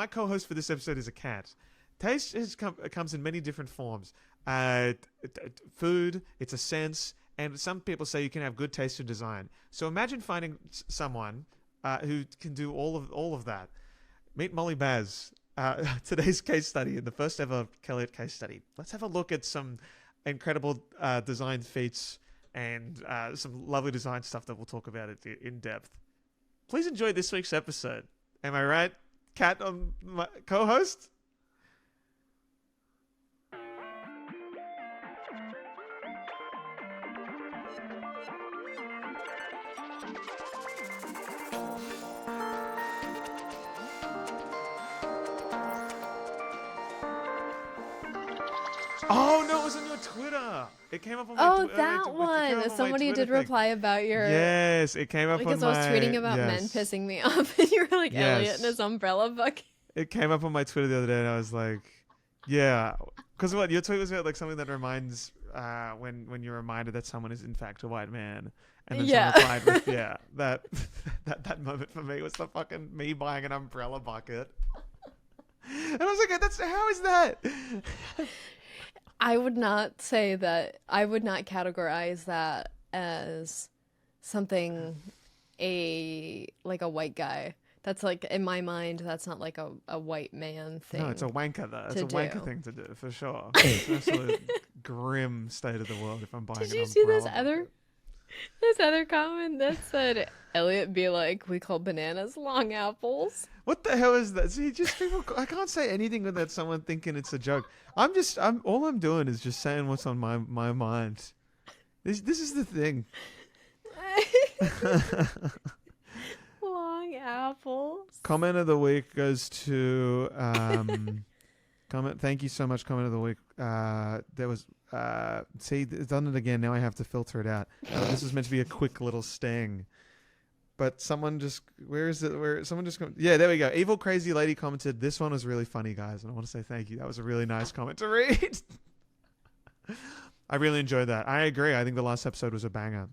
my co-host for this episode is a cat. Taste comes in many different forms. Food, it's a sense, and some people say you can have good taste in design. So imagine finding someone who can do all of that. Meet Molly Baz. Today's case study, in the first ever KELLIOT case study. Let's have a look at some incredible design feats and some lovely design stuff that we'll talk about it in depth. Please enjoy this week's episode. Am I right, Kat, my co-host? Oh no, it was on your Twitter. It came up on my Twitter. Oh, that one. Somebody did reply about your... Yes, it came up because on my... Because I was tweeting about men pissing me off, and you were like, Elliot in his umbrella bucket. It came up on my Twitter the other day, and I was like, yeah. Because what, your tweet was about like something that reminds... when you're reminded that someone is in fact a white man. And then someone replied with, that moment for me was the fucking me buying an umbrella bucket. And I was like, how is that? I would not say that. I would not categorize that as something like a white guy. That's like, in my mind, that's not like a white man thing. No, it's a wanker though. It's a wanker thing to do for sure. It's an absolute grim state of the world if I'm buying an umbrella. Did you see this other comment that said Elliot be like, we call bananas long apples? What the hell is that? See, just people. I can't say anything without someone thinking it's a joke. All I'm doing is just saying what's on my mind. This is the thing. Long apples. Comment of the week goes to comment. Thank you so much. Comment of the week. There was see, it's done it again. Now I have to filter it out. This is meant to be a quick little sting. But someone just, yeah, there we go. Evil Crazy Lady commented, this one was really funny, guys. And I want to say thank you. That was a really nice comment to read. I really enjoyed that. I agree. I think the last episode was a banger.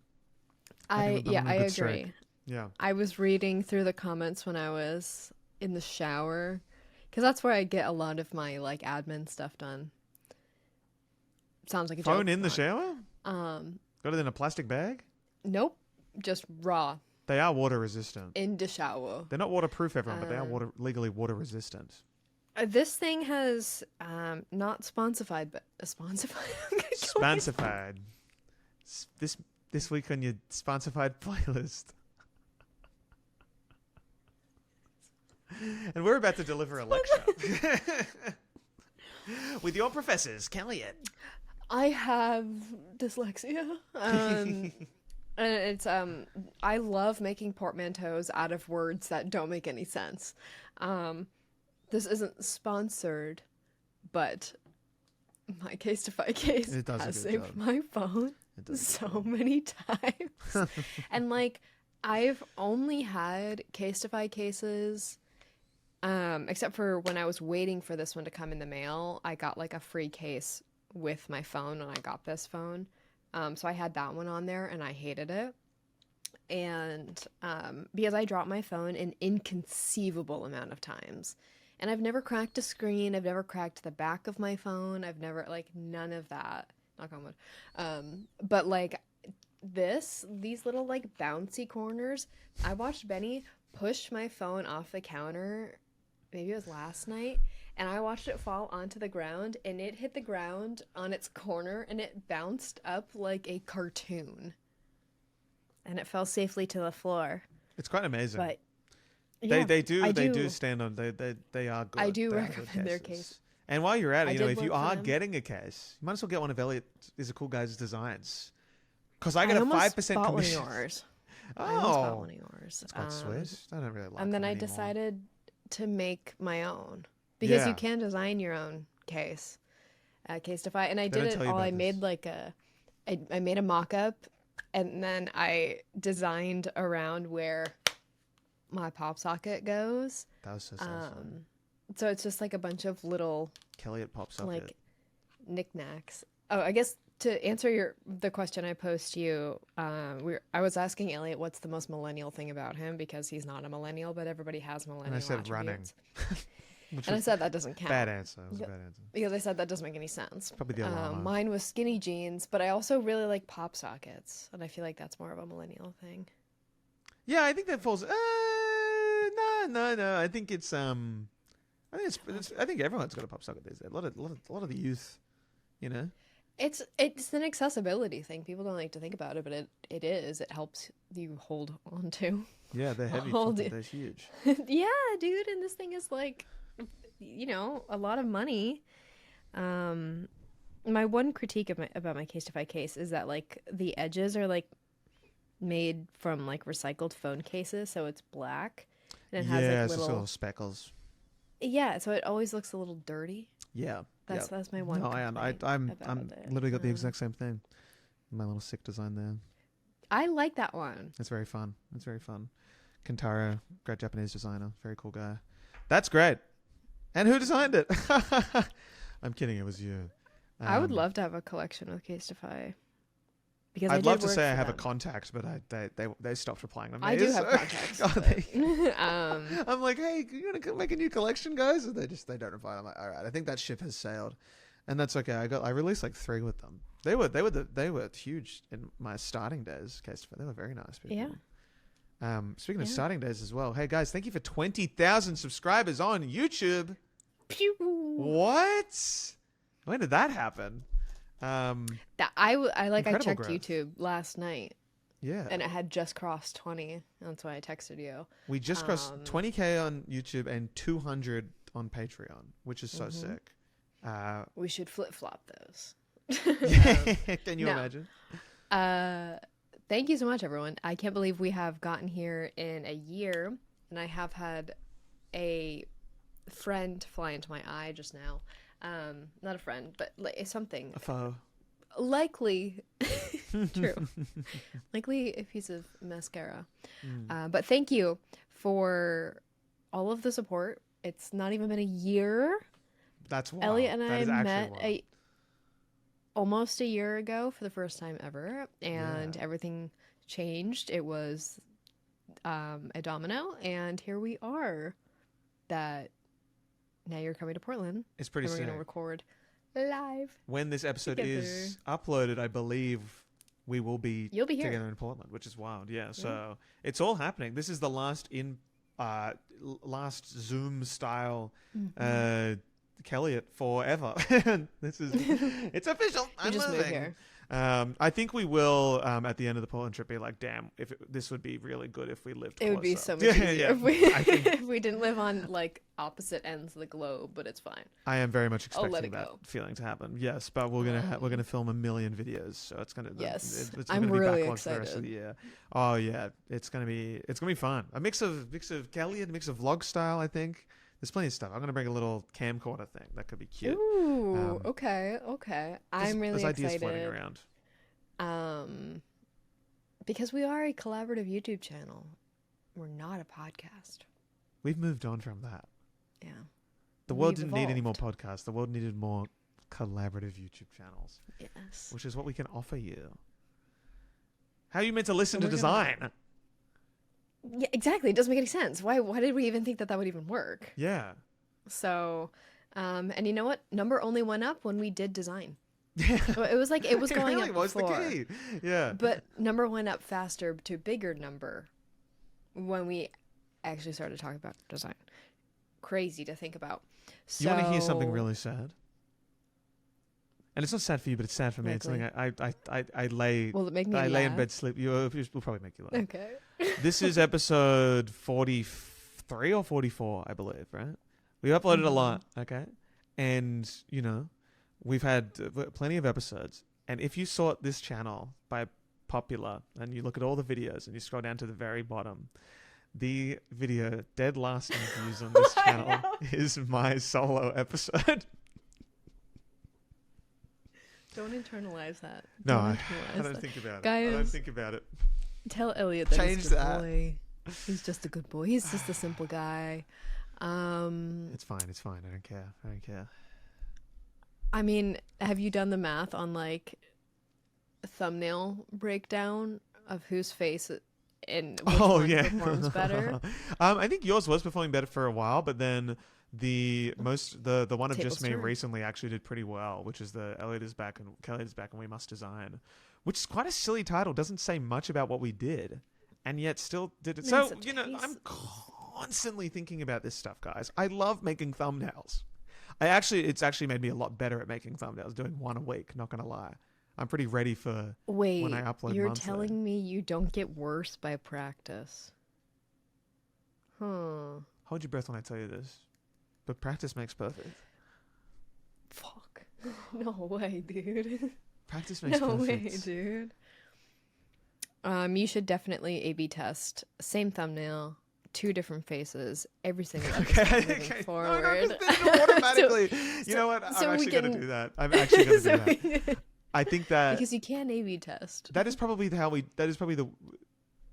I agree. Streak. Yeah. I was reading through the comments when I was in the shower, because that's where I get a lot of my like admin stuff done. Sounds like a phone joke. In the shower? Got it in a plastic bag? Nope. Just raw. They are water resistant. In the shower. They're not waterproof, everyone, but they are legally water resistant. This thing has not sponsified, but sponsified. Sponsified. This week on your sponsified playlist. And we're about to deliver a lecture with your professors, KELLIOT. I have dyslexia. And it's I love making portmanteaus out of words that don't make any sense. This isn't sponsored, but my Casetify case has saved my phone so many times. And like, I've only had Casetify cases, except for when I was waiting for this one to come in the mail. I got like a free case with my phone when I got this phone. So I had that one on there and I hated it. And because I dropped my phone an inconceivable amount of times. And I've never cracked a screen. I've never cracked the back of my phone. I've never, like, none of that. Knock on wood. But, like, these little, like, bouncy corners. I watched Benny push my phone off the counter. Maybe it was last night. And I watched it fall onto the ground, and it hit the ground on its corner, and it bounced up like a cartoon. And it fell safely to the floor. It's quite amazing. But yeah, they do stand on. They are good. I do recommend their case. And while you're at it, if you are getting a case, you might as well get one of Elliot is a cool guy's designs. Because I get a 5% commission. Yours. Oh, I almost bought one of yours. That's quite sweet. I don't really like. And then I decided to make my own. Because you can design your own case, Casetify, and I did it all. I made I made a mock-up, and then I designed around where my pop socket goes. That was so awesome. So it's just like a bunch of little KELLIOT pop socket, like knickknacks. Oh, I guess to answer the question I posed to you, I was asking Elliot what's the most millennial thing about him, because he's not a millennial, but everybody has millennial attributes. And I said running. Which And I was said that doesn't count. bad answer. It was a Yep. bad answer. Because I said that doesn't make any sense. Probably the alarm. Mine was skinny jeans, but I also really like pop sockets, and I feel like that's more of a millennial thing. Yeah, I think that falls. No. I think it's I think everyone's got a pop socket these days. A lot of the youth, you know. It's an accessibility thing. People don't like to think about it, but it is. It helps you hold on to. Yeah, they're heavy. Hold They're huge. Yeah, dude, and this thing is like, a lot of money. My one critique about my Case to Fight case is that like the edges are like made from like recycled phone cases, so it's black and it has like it's just little speckles. Yeah, so it always looks a little dirty. Yeah, that's my one. No, I'm literally got the exact same thing. My little sick design there. I like that one. It's very fun. Kentaro, great Japanese designer, very cool guy. That's great. And who designed it? I'm kidding. It was you. I would love to have a collection with Case to Fight. Because I'd love to say I have a contact, but they stopped replying to me. I do have contacts. I'm like, hey, you want to make a new collection, guys? And they don't reply. I'm like, all right, I think that ship has sailed, and that's okay. I released like 3 with them. They were huge in my starting days. Case to Fight. They were very nice people. Yeah. Speaking of starting days as well, hey guys, thank you for 20,000 subscribers on YouTube. Pew. What? When did that happen? That I checked growth. YouTube last night. Yeah. And it had just crossed 20. That's why I texted you. We just crossed 20K on YouTube and 200 on Patreon, which is so sick. We should flip-flop those. Can you imagine? Thank you so much, everyone. I can't believe we have gotten here in a year, and I have had a friend fly into my eye just now. Not a friend, but like something. A foe. Likely. True. Likely a piece of mascara. But thank you for all of the support. It's not even been a year. That's wild. Elliot and I met almost a year ago for the first time ever, and everything changed. It was a domino, and here we are. That now you're coming to Portland. It's pretty sick. We're gonna record live. When this episode together. is uploaded, I believe we will be You'll be here together in Portland, which is wild. Yeah, so it's all happening. This is the last last Zoom style KELLIOT forever. It's official. I'm just moving. moved here. I think we will at the end of the Portland trip be like, damn, this would be really good if we lived closer. It would be so much easier if we didn't live on like opposite ends of the globe, but it's fine. I am very much expecting that feeling to happen. Yes, but we're gonna film a million videos, so it's gonna it's I'm gonna be really backlogged excited for the rest of the year. Oh yeah, it's gonna be fun. A mix of KELLIOT, a mix of vlog style. I think there's plenty of stuff. I'm gonna bring a little camcorder thing that could be cute. Ooh, okay. I'm really excited. There's ideas floating around. Because we are a collaborative YouTube channel. We're not a podcast. We've moved on from that. Yeah. The world didn't need any more podcasts. The world needed more collaborative YouTube channels. Yes. Which is what we can offer you. How are you meant to listen to design? Yeah, exactly. It doesn't make any sense. Why did we even think that would even work? Yeah. So, and you know what? Number only went up when we did design. It was like it was going really up was before. the key. Yeah. But number went up faster to bigger number when we actually started talking about design. Crazy to think about. So, you want to hear something really sad? And it's not sad for you, but it's sad for me. Likely. It's something I lay. Will it make me I lay in laugh? bed sleep. We'll probably make you laugh. Okay. This is episode 43 or 44, I believe. Right? We uploaded a lot. Okay, and we've had plenty of episodes. And if you sort this channel by popular, and you look at all the videos, and you scroll down to the very bottom, the video dead last in views on this channel is my solo episode. Don't internalize that. No, I don't think about it. Guys, I don't think about it. Tell Elliot that Change he's a good that. boy. He's just a good boy. He's just a simple guy. It's fine. I don't care. I mean, have you done the math on like a thumbnail breakdown of whose face and which one performs better? I think yours was performing better for a while, but then The one of Just Me Tables turn. recently actually did pretty well, which is the Elliot is back and we must design, which is quite a silly title. Doesn't say much about what we did, and yet still did it. I mean, So it's a I'm taste. constantly thinking about this stuff, guys. I love making thumbnails. It's actually made me a lot better at making thumbnails. Doing one a week. Not gonna lie, I'm pretty ready for when I Wait, upload you're monthly. telling me you don't get worse by practice? Huh. Hold your breath when I tell you this, but practice makes perfect. Fuck. No way, dude. Practice makes No perfect. way, dude. You should definitely A/B test. Same thumbnail, 2 different faces, every single episode moving forward. No, 'cause then it'll automatically. You know what? so I'm we actually going to can- do that. I'm actually going to So do that. I think that because you can A/B test. that is probably how we. That is probably the.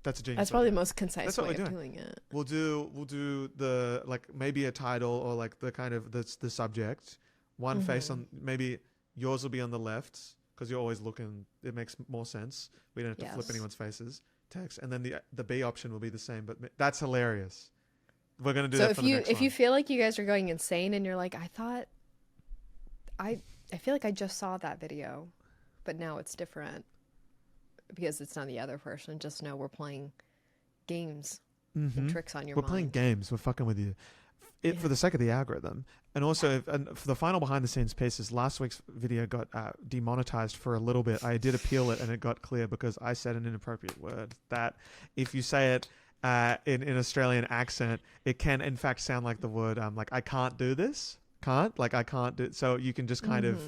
That's a genius. That's probably the idea. most concise That's what way we're of doing. doing it. We'll do the like maybe a title or like the kind of the subject. One face on maybe yours will be on the left because you're always looking. It makes more sense. We don't have to flip Yes. anyone's faces. Text and then the B option will be the same. But that's hilarious. We're gonna do So that if for the you next if one. you feel like you guys are going insane and you're like, I feel like I just saw that video, but now it's different because it's not the other person. Just know we're playing games and tricks on your We're mind. playing games. We're fucking with you. For the sake of the algorithm. And also, and for the final behind-the-scenes pieces, last week's video got demonetized for a little bit. I did appeal it, and it got clear because I said an inappropriate word that if you say it in an Australian accent, it can, in fact, sound like the word, like, I can't do this. I can't do it. So you can just kind of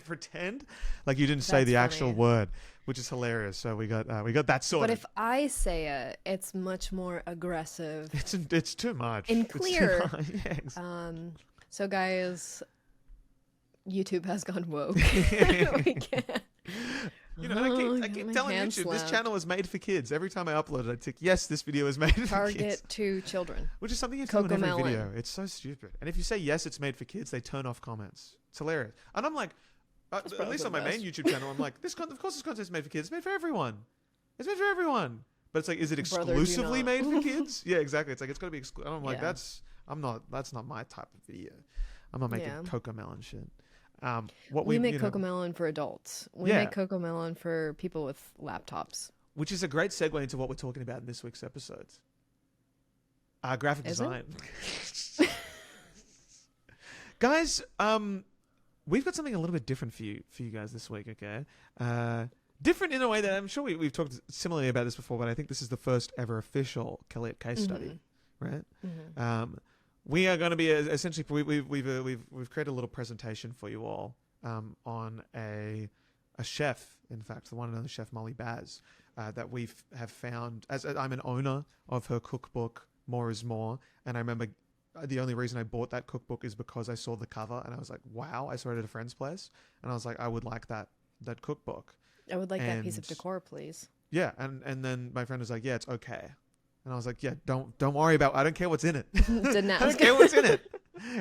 pretend like you didn't say That's the actual funny. word, which is hilarious. So we got that sorted. But if I say it, it's much more aggressive. It's too much. And It's too clear. much. Yeah, exactly. So guys, YouTube has gone woke. We can't. You know, I got keep my telling hand YouTube, this slapped. channel is made for kids. Every time I upload it, I tick, yes, this video is made for Target kids. to children. Which is something you do in every Cocomelon. video. It's so stupid. And if you say, yes, it's made for kids, they turn off comments. It's hilarious. And I'm like, at probably least the on my main best. YouTube channel, I'm like, of course this content is made for kids. It's made for everyone. It's made for everyone. But it's like, is it Brother, do exclusively not. made for kids? Yeah, exactly. It's like, it's got to be exclusive. I'm like, Yeah. that's not my type of video. I'm not making Yeah. Cocomelon shit. We make Cocomelon for adults. We Yeah. make Cocomelon for people with laptops. Which is a great segue into what we're talking about in this week's episodes. Graphic Is it? design. Guys, we've got something a little bit different for you guys this week, okay? Different in a way that I'm sure we've talked similarly about this before, but I think this is the first ever official KELLIOT case study, right? We are going to be essentially we've created a little presentation for you all on a chef, in fact, the one and only chef Molly Baz, that we have found. As I'm an owner of her cookbook, More is More, and I remember the only reason I bought that cookbook is because I saw the cover and I was like, wow! I saw it at a friend's place, and I was like, I would like that cookbook. I would like that piece of And- decor, please. Yeah, and then my friend was like, yeah, it's okay. And I was like, yeah, don't worry about. I don't care what's in it. Didn't I ask. don't care what's in it.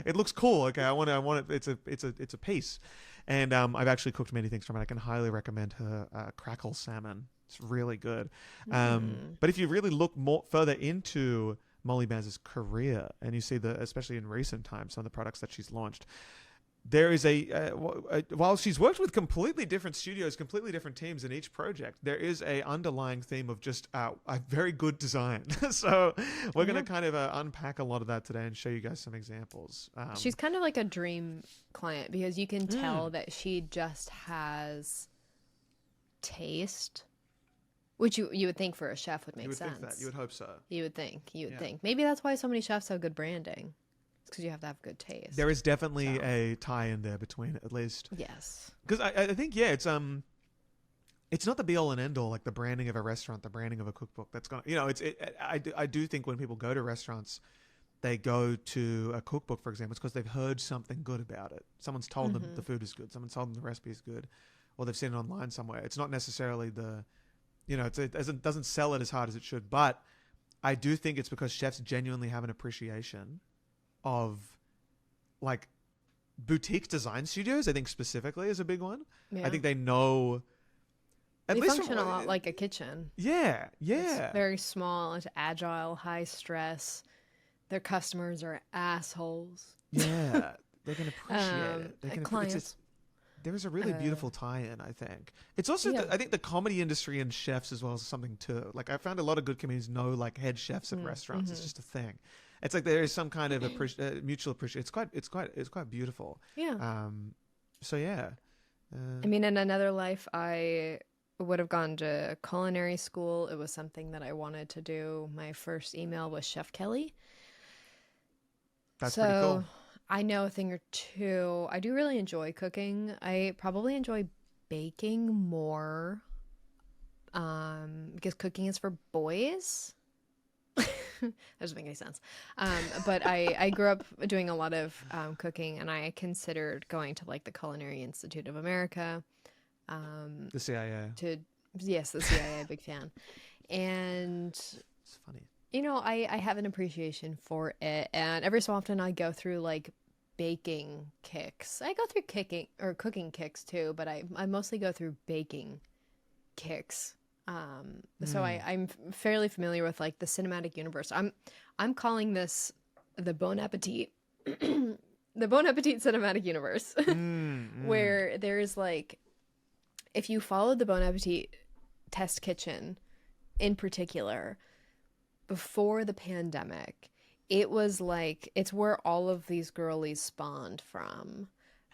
It looks cool. Okay, I want it. It's a piece. And I've actually cooked many things from it. I can highly recommend her crackle salmon. It's really good. But if you really look further into Molly Baz's career, and you see especially in recent times, some of the products that she's launched, there is while she's worked with completely different studios, completely different teams in each project, there is a underlying theme of just a very good design. So we're going to kind of unpack a lot of that today and show you guys some examples. She's kind of like a dream client because you can tell that she just has taste, which you would think for a chef would make you would sense. think that. You would hope so. You would think. Yeah. Think. Maybe that's why so many chefs have good branding. It's because you have to have good taste. There is definitely So. a tie in there between, at least. Yes. Because I think, yeah, it's not the be all and end all, like the branding of a restaurant, the branding of a cookbook. That's gonna, I do think when people go to restaurants, they go to a cookbook, for example, it's because they've heard something good about it. Someone's told them the food is good. Someone's told them the recipe is good, or they've seen it online somewhere. It's not necessarily it doesn't sell it as hard as it should. But I do think it's because chefs genuinely have an appreciation of, like, boutique design studios. I think specifically is a big one. Yeah. I think they know. At They least function a lot like a kitchen. Yeah, yeah. It's very small, it's agile, high stress. Their customers are assholes. Yeah, they're gonna appreciate it. They're gonna. Clients. There is a really beautiful tie-in, I think. It's also, Yeah. I think, the comedy industry and chefs as well is something too. Like, I found a lot of good comedians know, like, head chefs at restaurants. It's just a thing. It's like there is some kind of mutual appreciation. It's quite beautiful. Yeah. So yeah. I mean, in another life, I would have gone to culinary school. It was something that I wanted to do. My first email was Chef Kelly. That's pretty cool. I know a thing or two. I do really enjoy cooking. I probably enjoy baking more, because cooking is for boys. That doesn't make any sense. But I grew up doing a lot of cooking, and I considered going to like the Culinary Institute of America. The CIA. Yes, the CIA, big fan. And It's funny. you know, I have an appreciation for it, and every so often I go through like baking kicks. I go through cooking kicks too, but I mostly go through baking kicks. So I'm fairly familiar with like the cinematic universe. I'm calling this the Bon Appetit, the Bon Appetit cinematic universe, where there's like, if you follow the Bon Appetit test kitchen in particular, before the pandemic, it was like, it's where all of these girlies spawned from.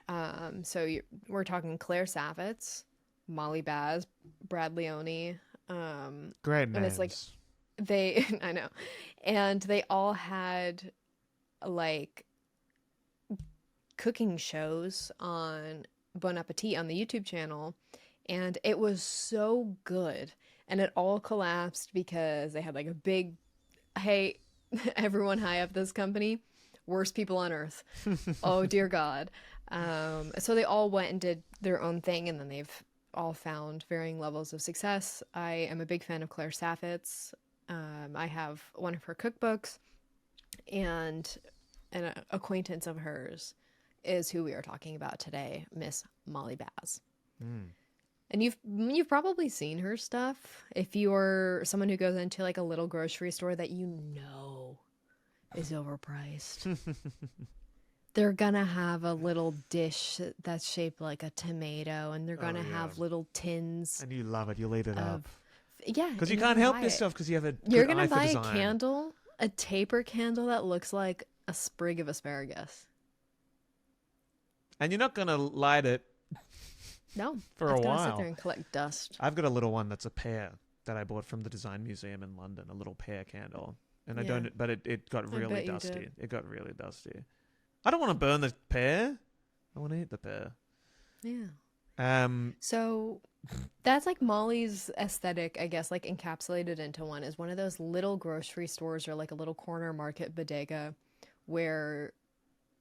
We're talking Claire Savitz, Molly Baz, Brad Leone. Great names. And it's like I know, and they all had like cooking shows on Bon Appetit on the YouTube channel, and it was so good. And it all collapsed because they had like a big, hey, everyone high up this company, worst people on earth. Oh dear God. So they all went and did their own thing, and then they've all found varying levels of success. I am a big fan of Claire Savitz. I have one of her cookbooks, and an acquaintance of hers is who we are talking about today, Miss Molly Baz. And you've probably seen her stuff if you're someone who goes into like a little grocery store that you know is overpriced. They're gonna have a little dish that's shaped like a tomato, and they're gonna have little tins. And you love it. You'll eat it up. Yeah, Because you can't help yourself because you have a You're good gonna eye for buy a design. candle, a taper candle that looks like a sprig of asparagus. And you're not going to light it No, for a it's gonna while. sit there and collect dust. I've got a little one that's a pear that I bought from the Design Museum in London, a little pear candle. And I Yeah. don't, but it got I really bet you dusty. did. It got really dusty. I don't want to burn the pear. I want to eat the pear. Yeah. So that's like Molly's aesthetic, I guess, like encapsulated into one, is one of those little grocery stores or like a little corner market bodega where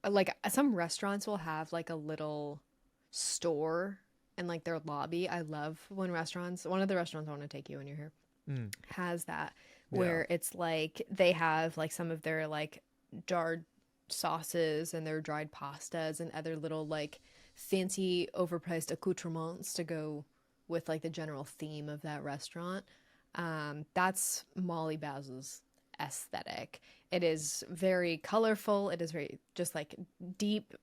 like some restaurants will have like a little store in like their lobby. I love when one of the restaurants I want to take you when you're here has that, where it's like they have like some of their like jarred sauces and their dried pastas and other little like fancy overpriced accoutrements to go with like the general theme of that restaurant. That's Molly Baz's aesthetic. It is very colorful. It is very just like deep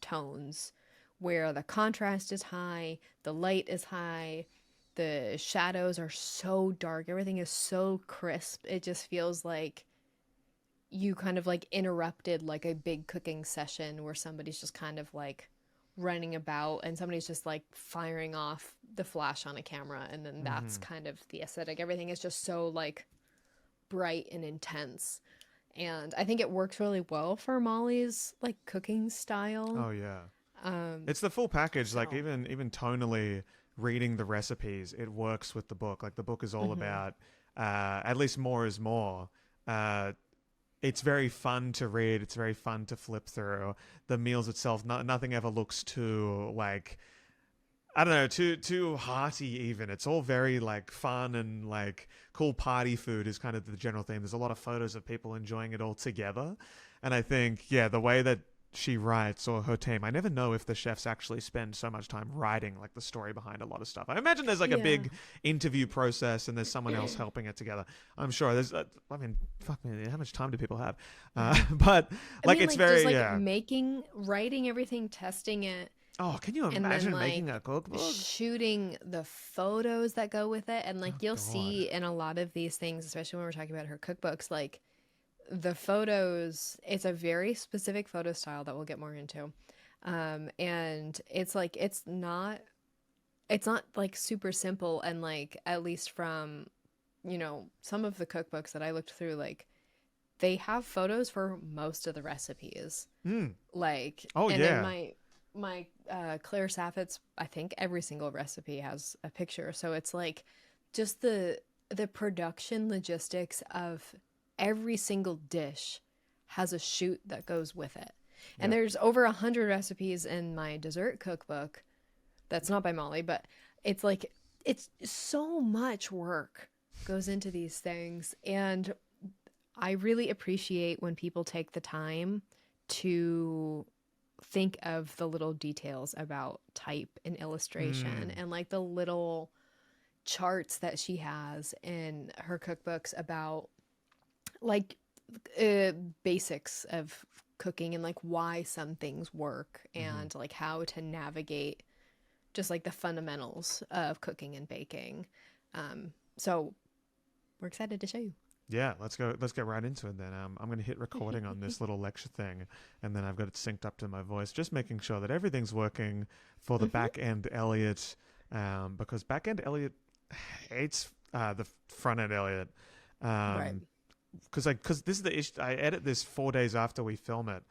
tones where the contrast is high, the light is high, the shadows are so dark, everything is so crisp. It just feels like you kind of like interrupted like a big cooking session where somebody's just kind of like running about and somebody's just like firing off the flash on a camera, and then that's kind of the aesthetic. Everything is just so like bright and intense, and I think it works really well for Molly's like cooking style. Oh yeah. It's the full package. Like even tonally, reading the recipes, it works with the book. Like the book is all about at least more is more. It's very fun to read. It's very fun to flip through. The meals itself, nothing ever looks too like, I don't know, too hearty even. It's all very like fun and like cool party food is kind of the general theme. There's a lot of photos of people enjoying it all together. And I think, the way that she writes or her team. I never know if the chefs actually spend so much time writing like the story behind a lot of stuff. I imagine there's like a big interview process and there's someone else helping it together. I'm sure there's. I mean, fuck me, how much time do people have? But like, I mean, it's very writing everything, testing it. Oh, can you imagine making a cookbook? Shooting the photos that go with it, and like you'll see in a lot of these things, especially when we're talking about her cookbooks, like. The photos, it's a very specific photo style that we'll get more into. And it's like, it's not like super simple. And like, at least from, you know, some of the cookbooks that I looked through, like they have photos for most of the recipes. Like, in my Claire Saffit's, I think every single recipe has a picture. So it's like just the production logistics of every single dish has a shoot that goes with it. And there's over 100 recipes in my dessert cookbook. That's not by Molly, but it's like, it's so much work goes into these things. And I really appreciate when people take the time to think of the little details about type and illustration and like the little charts that she has in her cookbooks about like basics of cooking and like why some things work and like how to navigate just like the fundamentals of cooking and baking. So we're excited to show you. Yeah, let's get right into it then. I'm going to hit recording on this little lecture thing, and then I've got it synced up to my voice, just making sure that everything's working for the back end Elliot, because back end Elliot hates the front end Elliot. Right. Because this is the issue. I edit this 4 days after we film it,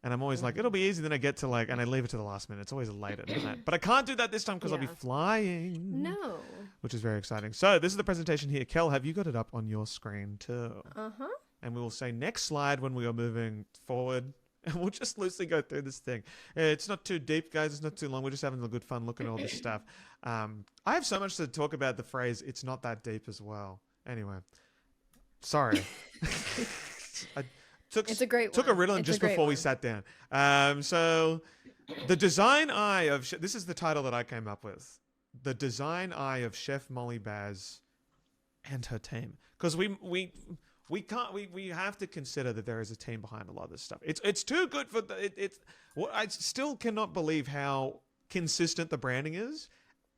and I'm always like, it'll be easy. Then I get to like, and I leave it to the last minute. It's always late at night. But I can't do that this time because I'll be flying. No. Which is very exciting. So this is the presentation here. Kel, have you got it up on your screen too? Uh-huh. And we will say next slide when we are moving forward. And we'll just loosely go through this thing. It's not too deep, guys. It's not too long. We're just having a good fun looking at all this stuff. I have so much to talk about the phrase, it's not that deep as well. Anyway. Sorry. It's a great took one. a Ritalin just before we sat down. So the design eye of this is the title that I came up with. The design eye of Chef Molly Baz and her team. Because we have to consider that there is a team behind a lot of this stuff. It's too good for I still cannot believe how consistent the branding is,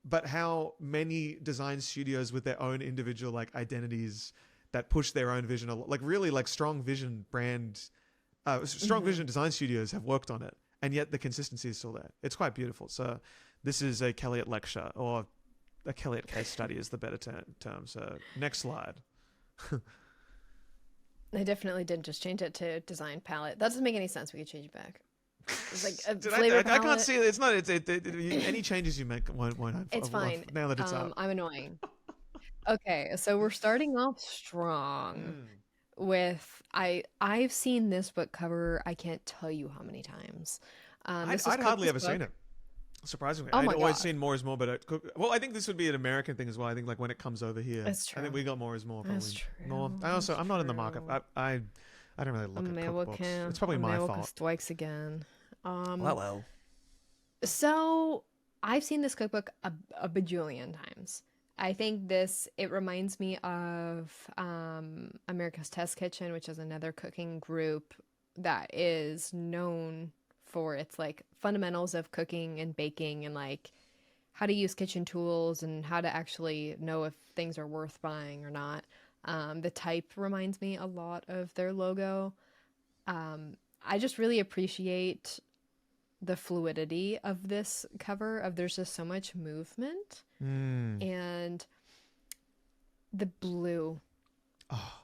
but how many design studios with their own individual like identities that push their own vision, like really like strong vision vision design studios have worked on it, and yet the consistency is still there. It's quite beautiful. So this is a KELLIOT lecture, or a KELLIOT case study is the better term. So next slide. I definitely didn't just change it to design palette. That doesn't make any sense. We could change it back. It's like a flavor palette. I can't see it. It's not. Any changes you make won't. It's fine. Now that it's up. I'm annoying. Okay, so we're starting off strong with I've seen this book cover. I can't tell you how many times. I'd hardly ever seen it. Surprisingly, I'd always seen More is More, but I think this would be an American thing as well. I think like when it comes over here, that's true. I think we got More is More. Probably. That's true. More. I'm not in the market. I don't really look at cookbooks. It's probably my fault. Strikes again. Well. So I've seen this cookbook a bajillion times. I think it reminds me of America's Test Kitchen, which is another cooking group that is known for its like fundamentals of cooking and baking and like how to use kitchen tools and how to actually know if things are worth buying or not. The type reminds me a lot of their logo. I just really appreciate the fluidity of this cover. There's just so much movement and the blue. Oh,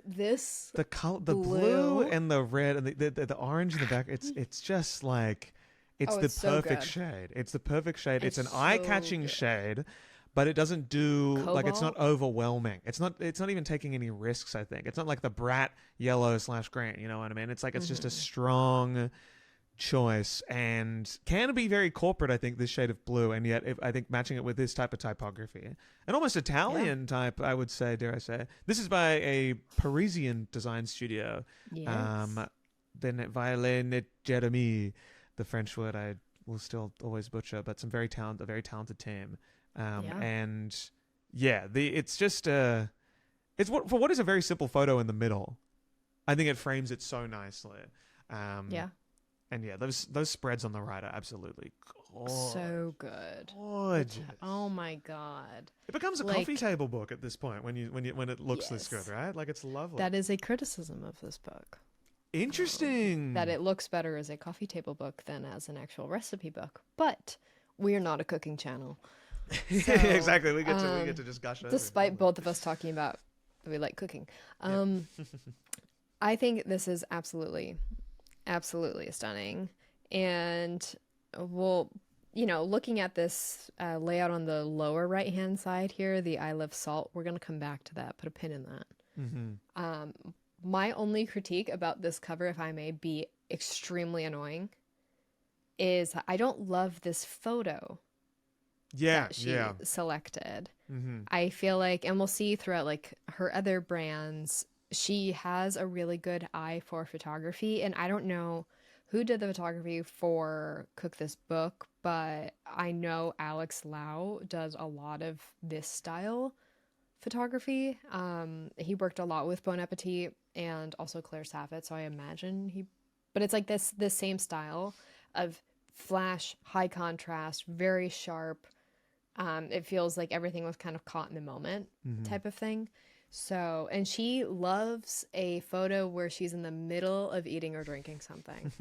the blue and the red and the orange in the back. It's just like it's the perfect shade. It's the perfect shade. It's an eye-catching shade, but it doesn't do like it's not overwhelming. It's not even taking any risks. I think it's not like the brat yellow / green. You know what I mean? It's like it's just a strong choice and can be very corporate. I think this shade of blue, and yet I think matching it with this type of typography, an almost Italian type, I would say. Dare I say? This is by a Parisian design studio. Yes. Violaine Jeremy, the French word I will still always butcher, but a very talented team. Yeah. And yeah, it's just it's what is a very simple photo in the middle. I think it frames it so nicely. Yeah. And yeah, those spreads on the right are absolutely So good. gorgeous. Oh my god. It becomes a coffee table book at this point when it looks this Yes. good, right? Like it's lovely. That is a criticism of this book. Interesting. That it looks better as a coffee table book than as an actual recipe book. But we are not a cooking channel. So, exactly. We get to just gush over. Despite both of us talking about we like cooking. I think this is absolutely stunning. And looking at this layout on the lower right-hand side here, the I Love Salt, we're going to come back to that, put a pin in that. Mm-hmm. My only critique about this cover, if I may be extremely annoying, is I don't love this photo that she selected. Mm-hmm. I feel like, and we'll see throughout like her other brands, she has a really good eye for photography. And I don't know who did the photography for Cook This Book, but I know Alex Lau does a lot of this style photography. He worked a lot with Bon Appetit and also Claire Saffet, so I imagine but it's like this same style of flash, high contrast, very sharp. It feels like everything was kind of caught in the moment type of thing. So, and she loves a photo where she's in the middle of eating or drinking something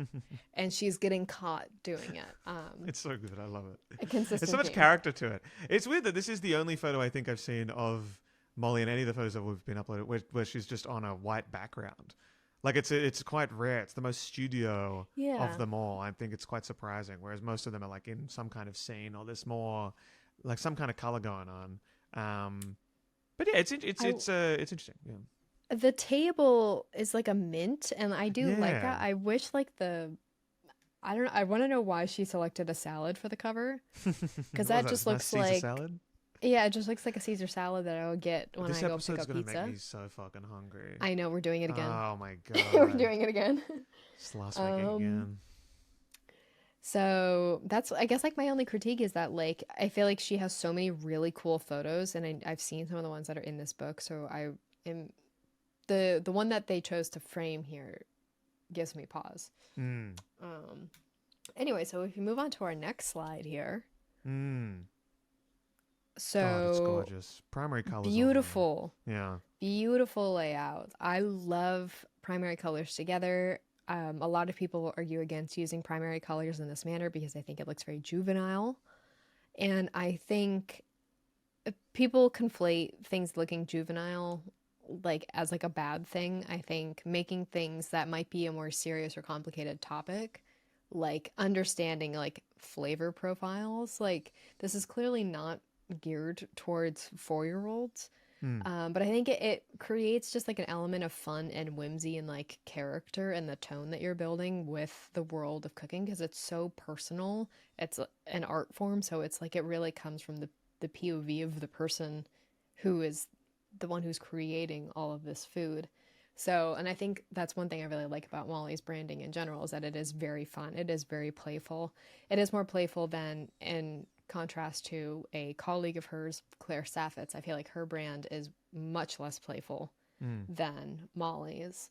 and she's getting caught doing it. It's so good. I love it. A consistent There's so much theme. character to it. It's weird that this is the only photo I think I've seen of Molly in any of the photos that we've been uploaded where she's just on a white background. Like it's quite rare. It's the most studio of them all. I think it's quite surprising. Whereas most of them are like in some kind of scene or there's more like some kind of color going on. But yeah, it's interesting. Yeah. The table is like a mint, and I do like Yeah. that. I wish like I don't know. I want to know why she selected a salad for the cover, because that just looks Caesar like salad. Yeah, it just looks like a Caesar salad that I would get when This I go pick episode's up gonna pizza. make me so fucking hungry. I know, we're doing it again. Oh my god. We're doing it again. It's last week again. So that's, I guess, like my only critique is that like I feel like she has so many really cool photos, and I've seen some of the ones that are in this book. So I am the one that they chose to frame here gives me pause. Anyway, so if you move on to our next slide here. So God, it's gorgeous. Primary colors. beautiful. Yeah. Beautiful layout. I love primary colors together. A lot of people will argue against using primary colors in this manner because they think it looks very juvenile. And I think people conflate things looking juvenile like as like a bad thing. I think making things that might be a more serious or complicated topic, like understanding like flavor profiles, like this is clearly not geared towards 4-year-olds. But I think it creates just like an element of fun and whimsy and like character and the tone that you're building with the world of cooking, because it's so personal. It's an art form, so it's like it really comes from the POV of the person who is the one who's creating all of this food. So, and I think that's one thing I really like about Molly's branding in general, is that it is very fun. It is very playful. It is more playful than in contrast to a colleague of hers, Claire Saffet's. I feel like her brand is much less playful than Molly's.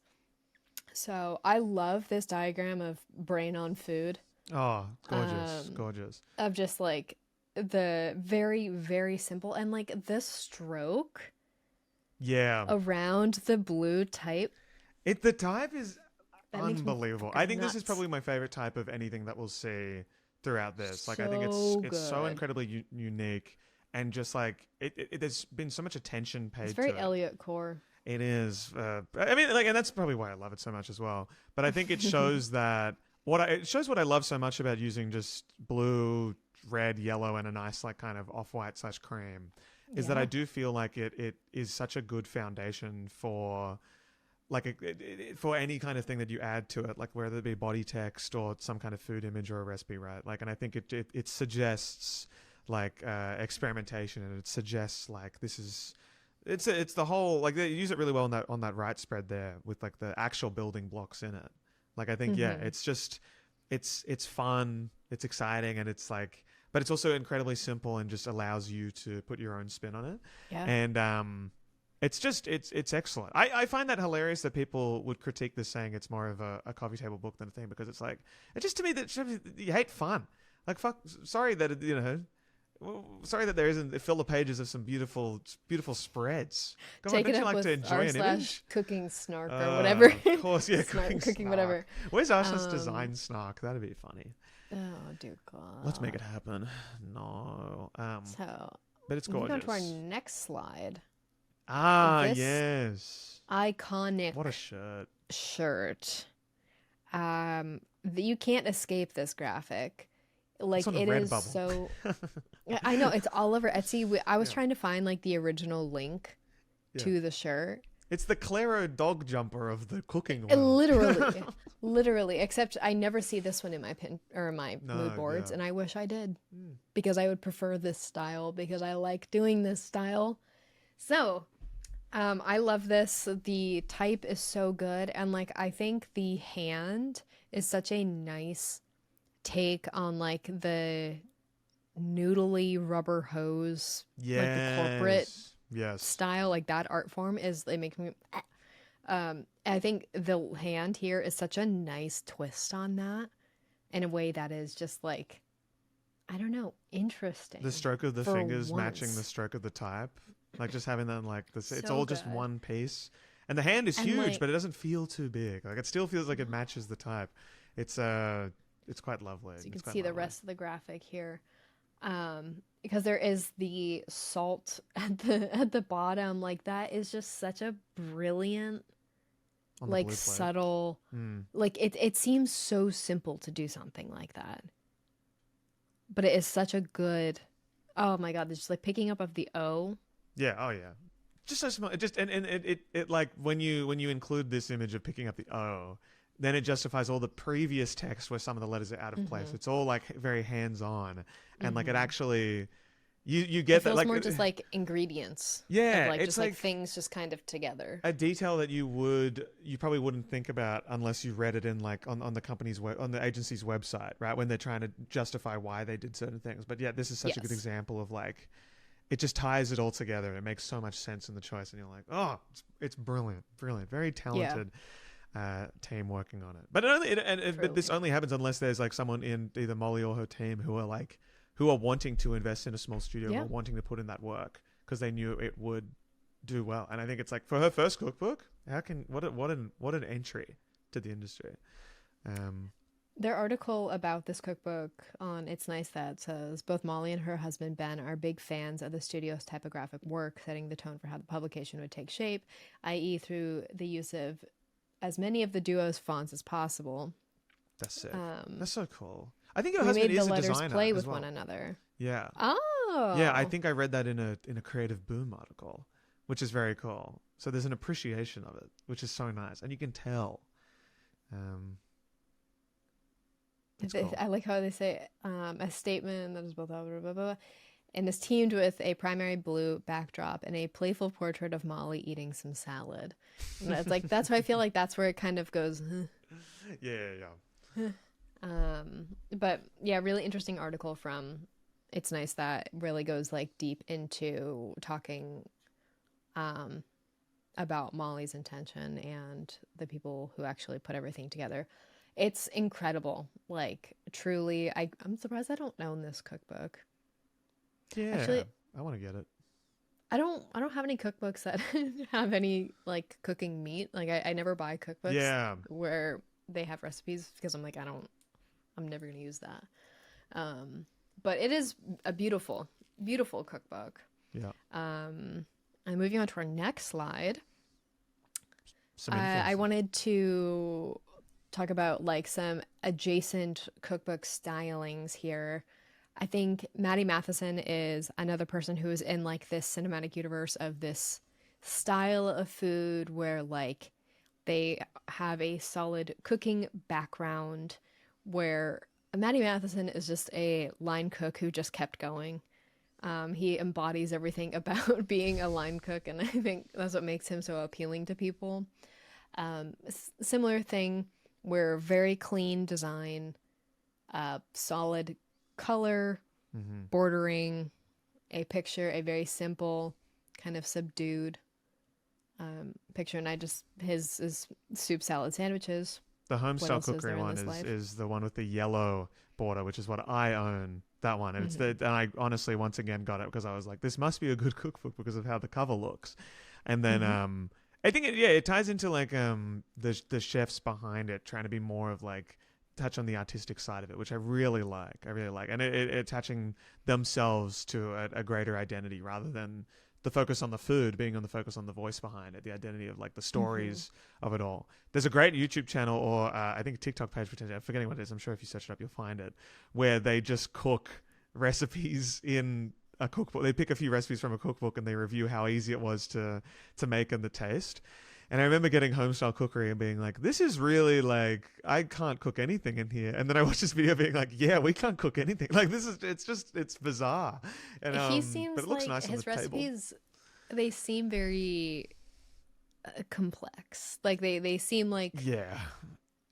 So I love this diagram of brain on food. Oh, gorgeous. Gorgeous. Of just like the very, very simple, and like the stroke around the blue type. The type is That makes me unbelievable. fucking I think this is nuts. probably my favorite type of anything that we'll see throughout this. Like I think So it's so good. incredibly unique, and just like there's been so much attention paid It's very to it. Elliot core. It is. I mean, like, and that's probably why I love it so much as well. But I think it shows that it shows what I love so much about using just blue, red, yellow, and a nice like kind of off-white / cream, is that I do feel like it is such a good foundation for like for any kind of thing that you add to it, like whether it be body text or some kind of food image or a recipe, right? Like, and I think it suggests like experimentation, and it suggests like this is. It's the whole, like they use it really well on that right spread there with like the actual building blocks in it. Like I think it's just it's fun, it's exciting, and it's like, but it's also incredibly simple and just allows you to put your own spin on it. Yeah. And it's just it's excellent. I find that hilarious that people would critique this, saying it's more of a coffee table book than a thing, because it's like, it's just, to me, that you hate fun. Like, fuck, sorry that sorry that there isn't fill the pages of some beautiful spreads. Come on, Take it don't you up like with to enjoy an image? cooking snark or whatever. Of course, yeah, Cooking snark. whatever. Where's Asha's design snark? That'd be funny. Oh dear God. Let's make it happen. No. So, but it's moving gorgeous. on to our next slide. This yes. Iconic. What a shirt. You can't escape this graphic. Like, it is Redbubble. so. I know, it's all over Etsy. I was trying to find like the original link to the shirt. It's the Claro dog jumper of the cooking world. Literally. Except I never see this one in my mood boards, and I wish I did, because I would prefer this style, because I like doing this style. So, I love this. The type is so good, and like I think the hand is such a nice take on like the noodly rubber hose, like the corporate style, like that art form is, they make me I think the hand here is such a nice twist on that, in a way that is just like, I don't know, interesting. The stroke of the fingers matching the stroke of the type, like just having them like this, it's all just one piece, and the hand is huge, like, but it doesn't feel too big. Like, it still feels like it matches the type. It's quite lovely. So you can see the rest of the graphic here, because there is the salt at the bottom. Like, that is just such a brilliant, like, subtle, like it seems so simple to do something like that, but it is such a good, oh my God, just like picking up of the O. Yeah. Oh yeah. Just so small. Just and it like when you include this image of picking up the O, then it justifies all the previous text where some of the letters are out of place. It's all like very hands-on, and like it actually, you get that, like, more just like ingredients. Yeah, like, it's just like things just kind of together. A detail that you probably wouldn't think about unless you read it in like on the company's on the agency's website, right? When they're trying to justify why they did certain things. But yeah, this is such a good example of like, it just ties it all together, and it makes so much sense in the choice, and you're like, oh, it's brilliant, very talented. Team working on it, but but this only happens unless there's like someone in either Molly or her team who are wanting to invest in a small studio, or wanting to put in that work because they knew it would do well. And I think it's like, for her first cookbook, what an entry to the industry. Their article about this cookbook on It's Nice That says, both Molly and her husband Ben are big fans of the studio's typographic work, setting the tone for how the publication would take shape, i.e. through the use of as many of the duo's fonts as possible. That's sick. That's so cool. I think her husband is a designer. Made the letters play with one another. Yeah. Oh. Yeah, I think I read that in a Creative Boom article, which is very cool. So there's an appreciation of it, which is so nice, and you can tell. Cool. I like how they say a statement that is both blah, blah, blah, blah, and is teamed with a primary blue backdrop and a playful portrait of Molly eating some salad. And it's like, that's why I feel like that's where it kind of goes. Yeah. But yeah, really interesting article from It's Nice That really goes like deep into talking about Molly's intention and the people who actually put everything together. It's incredible. Like, truly, I'm surprised I don't own this cookbook. Yeah, actually, I want to get it. I don't have any cookbooks that have any like cooking meat. Like, I never buy cookbooks where they have recipes, because I'm like, I'm never gonna use that. But it is a beautiful cookbook. Yeah. And moving on to our next slide, I wanted to talk about like some adjacent cookbook stylings here. I think Maddie Matheson is another person who is in like this cinematic universe of this style of food where like they have a solid cooking background, where Maddie Matheson is just a line cook who just kept going. He embodies everything about being a line cook, and I think that's what makes him so appealing to people. Similar thing We're very clean design, solid color, bordering a picture, a very simple, kind of subdued picture. And his is soup salad sandwiches. The What homestyle else is there cookery in one this life? is the one with the yellow border, which is what I own. That one, and and I honestly once again got it because I was like, this must be a good cookbook because of how the cover looks, and then I think it ties into like the chefs behind it trying to be more of like touch on the artistic side of it, which I really like. And it attaching themselves to a greater identity rather than the focus on the food being on the focus on the voice behind it, the identity of like the stories of it all. There's a great YouTube channel or I think a TikTok page potentially. I'm forgetting what it is. I'm sure if you search it up, you'll find it, where they just cook recipes in a cookbook. They pick a few recipes from a cookbook and they review how easy it was to make and the taste. And I remember getting homestyle cookery and being like, this is really like, I can't cook anything in here. And then I watched this video being like, yeah, we can't cook anything. Like it's bizarre. And, He seems but it looks like nice his on the recipes, table. they seem very complex. Like they seem like Yeah.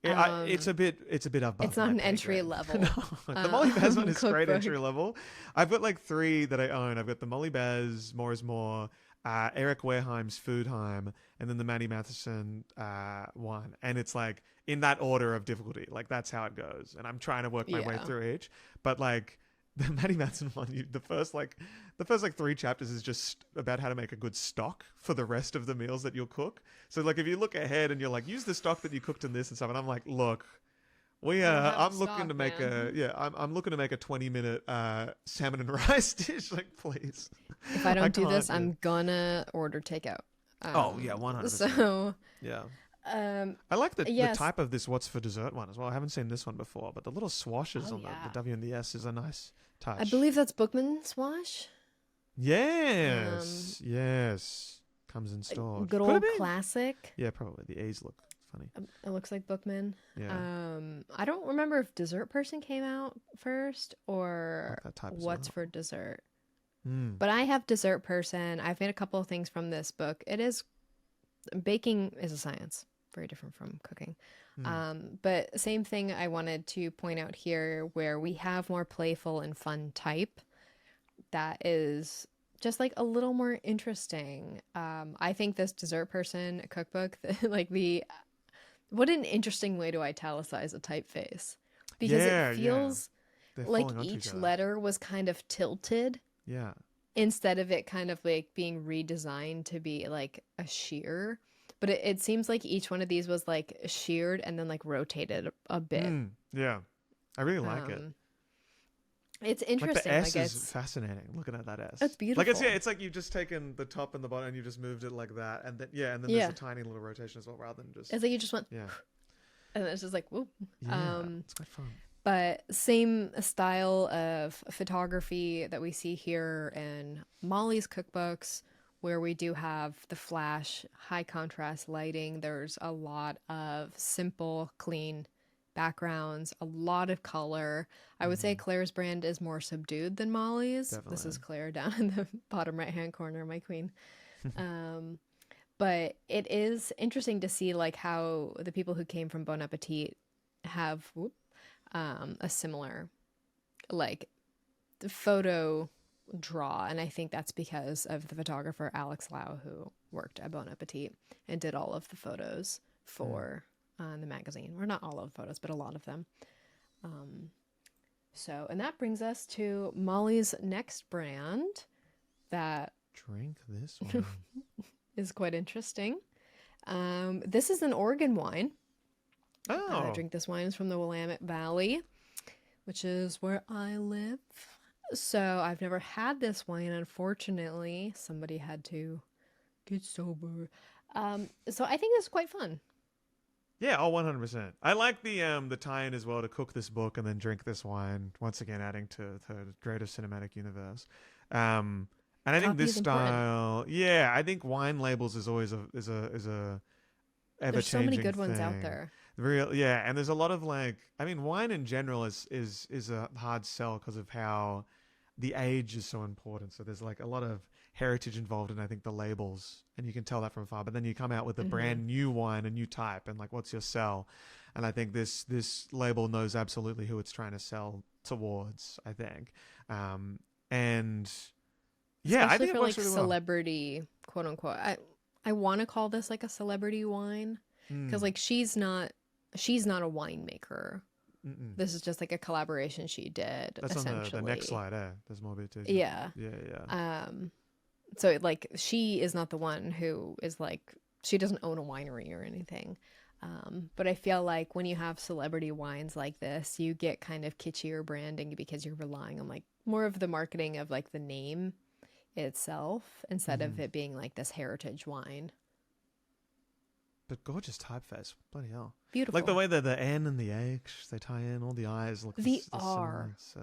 It's a bit above. it's not my an pay entry grade. level. No, the Molly Baz one is great cookbook. entry level. I've got like 3 that I own. I've got the Molly Baz, More is More, Eric Wareheim's Foodheim, and then the Maddie Matheson one. And it's like in that order of difficulty. Like that's how it goes. And I'm trying to work my way through each. But like the Maddie Matheson one, the first 3 chapters is just about how to make a good stock for the rest of the meals that you'll cook. So like if you look ahead and you're like, use the stock that you cooked in this and stuff, and I'm like, look, I'm looking to make I'm looking to make a 20-minute salmon and rice dish. Like, please. If I don't do this, I'm gonna order takeout. 100%. So yeah. I like the type of this what's for dessert one as well. I haven't seen this one before, but the little swashes on the W and the S is a nice touch. I believe that's Bookman's wash. Yes. Yes. Comes in store. Good old classic. Yeah, probably. The A's look funny. It looks like Bookman. Yeah. I don't remember if Dessert Person came out first or what's for dessert. But I have Dessert Person. I've made a couple of things from this book. Baking is a science, very different from cooking. But same thing I wanted to point out here, where we have more playful and fun type that is just like a little more interesting. I think this Dessert Person cookbook, what an interesting way to italicize a typeface, because it feels like each letter was kind of tilted. Yeah. Instead of it kind of like being redesigned to be like a sheer. But it seems like each one of these was like sheared and then like rotated a bit. Yeah. I really like it. It's interesting. Like the S is fascinating. Looking at that S. It's beautiful. Like it's like you've just taken the top and the bottom and you just moved it like that. And then there's a tiny little rotation as well, rather than just. It's like you just went. Yeah. And it's just like whoop. Yeah. It's quite fun. But same style of photography that we see here in Molly's cookbooks, where we do have the flash, high contrast lighting. There's a lot of simple, clean backgrounds, a lot of color. I would say Claire's brand is more subdued than Molly's. Definitely. This is Claire down in the bottom right-hand corner, my queen. But it is interesting to see like how the people who came from Bon Appetit have a similar like photo draw, and I think that's because of the photographer Alex Lau, who worked at Bon Appetit and did all of the photos for the magazine, or not all of the photos, but a lot of them. And that brings us to Molly's next brand that drink this one is quite interesting. This is an Oregon wine. I drink this wine is from the Willamette Valley, which is where I live. So I've never had this wine, unfortunately. Somebody had to get sober. So I think it's quite fun. Yeah, 100%. I like the tie-in as well to cook this book and then drink this wine. Once again, adding to the greater cinematic universe. And I think this style, I think wine labels is always a ever-changing. There's so many good ones out there. And there's a lot of wine in general is a hard sell because of how the age is so important. So there's like a lot of heritage involved in, I think, the labels, and you can tell that from afar. But then you come out with a brand new wine, a new type, and like, what's your sell? and I think this label knows absolutely who it's trying to sell towards. I think, and yeah, I Especially think for it works like really well. celebrity, quote unquote. I want to call this like a celebrity wine because Mm. like she's not a winemaker. Mm-mm. This is just like a collaboration she did That's on the next essentially. slide. There's more bit too. Yeah. Yeah, yeah. So like she is not the one who is like she doesn't own a winery or anything. But I feel like when you have celebrity wines like this, you get kind of kitschier branding because you're relying on like more of the marketing of like the name itself instead of Mhm. it being like this heritage wine. But gorgeous typeface. Bloody hell. Like the Beautiful. way that the N and the H, they tie in, all the I's look The similar. R. It's, the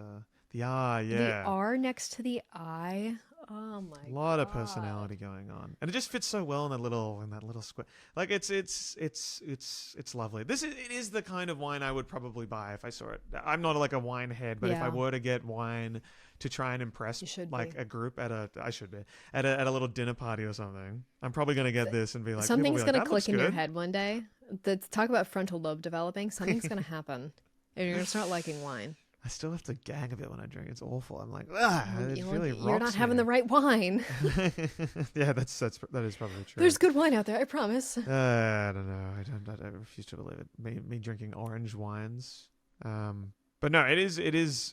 R, The yeah. R next to the I. Oh A my lot of god. personality going on. And it just fits so well in that little square. Like it's lovely. It is the kind of wine I would probably buy if I saw it. I'm not like a wine head, but if I Yeah, were to get wine to try and impress you should like be. a group I should be at a little dinner party or something, I'm probably gonna get this and be like, people will Something's be like, gonna that looks click in your good. head one day. Talk about frontal lobe developing. Something's gonna happen, and you're gonna start liking wine. I still have to gag a bit when I drink. It's awful. I'm like, it You're really you're not rocks having me. the right wine. Yeah, that is probably true. There's good wine out there, I promise. I don't know. I refuse to believe it. Me drinking orange wines. But no, it's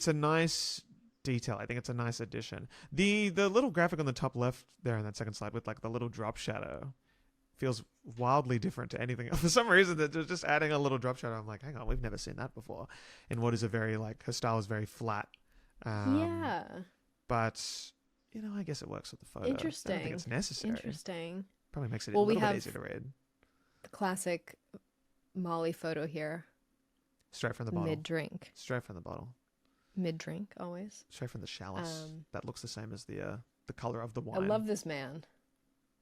a nice detail. I think it's a nice addition. The little graphic on the top left there in that second slide with like the little drop shadow feels wildly different to anything else. For some reason, that they're just adding a little drop shadow. I'm like, hang on, we've never seen that before. In what is a very like her style is very flat. Yeah, But I guess it works with the photo. I don't think interesting. it's necessary. Interesting. Probably makes it a Well, we little bit have easier to read. the classic Molly photo here. Straight from the bottle. Mid drink. Straight from the bottle. Mid drink, always. Straight from the chalice. Um, That looks the same as the color of the I wine. love this man.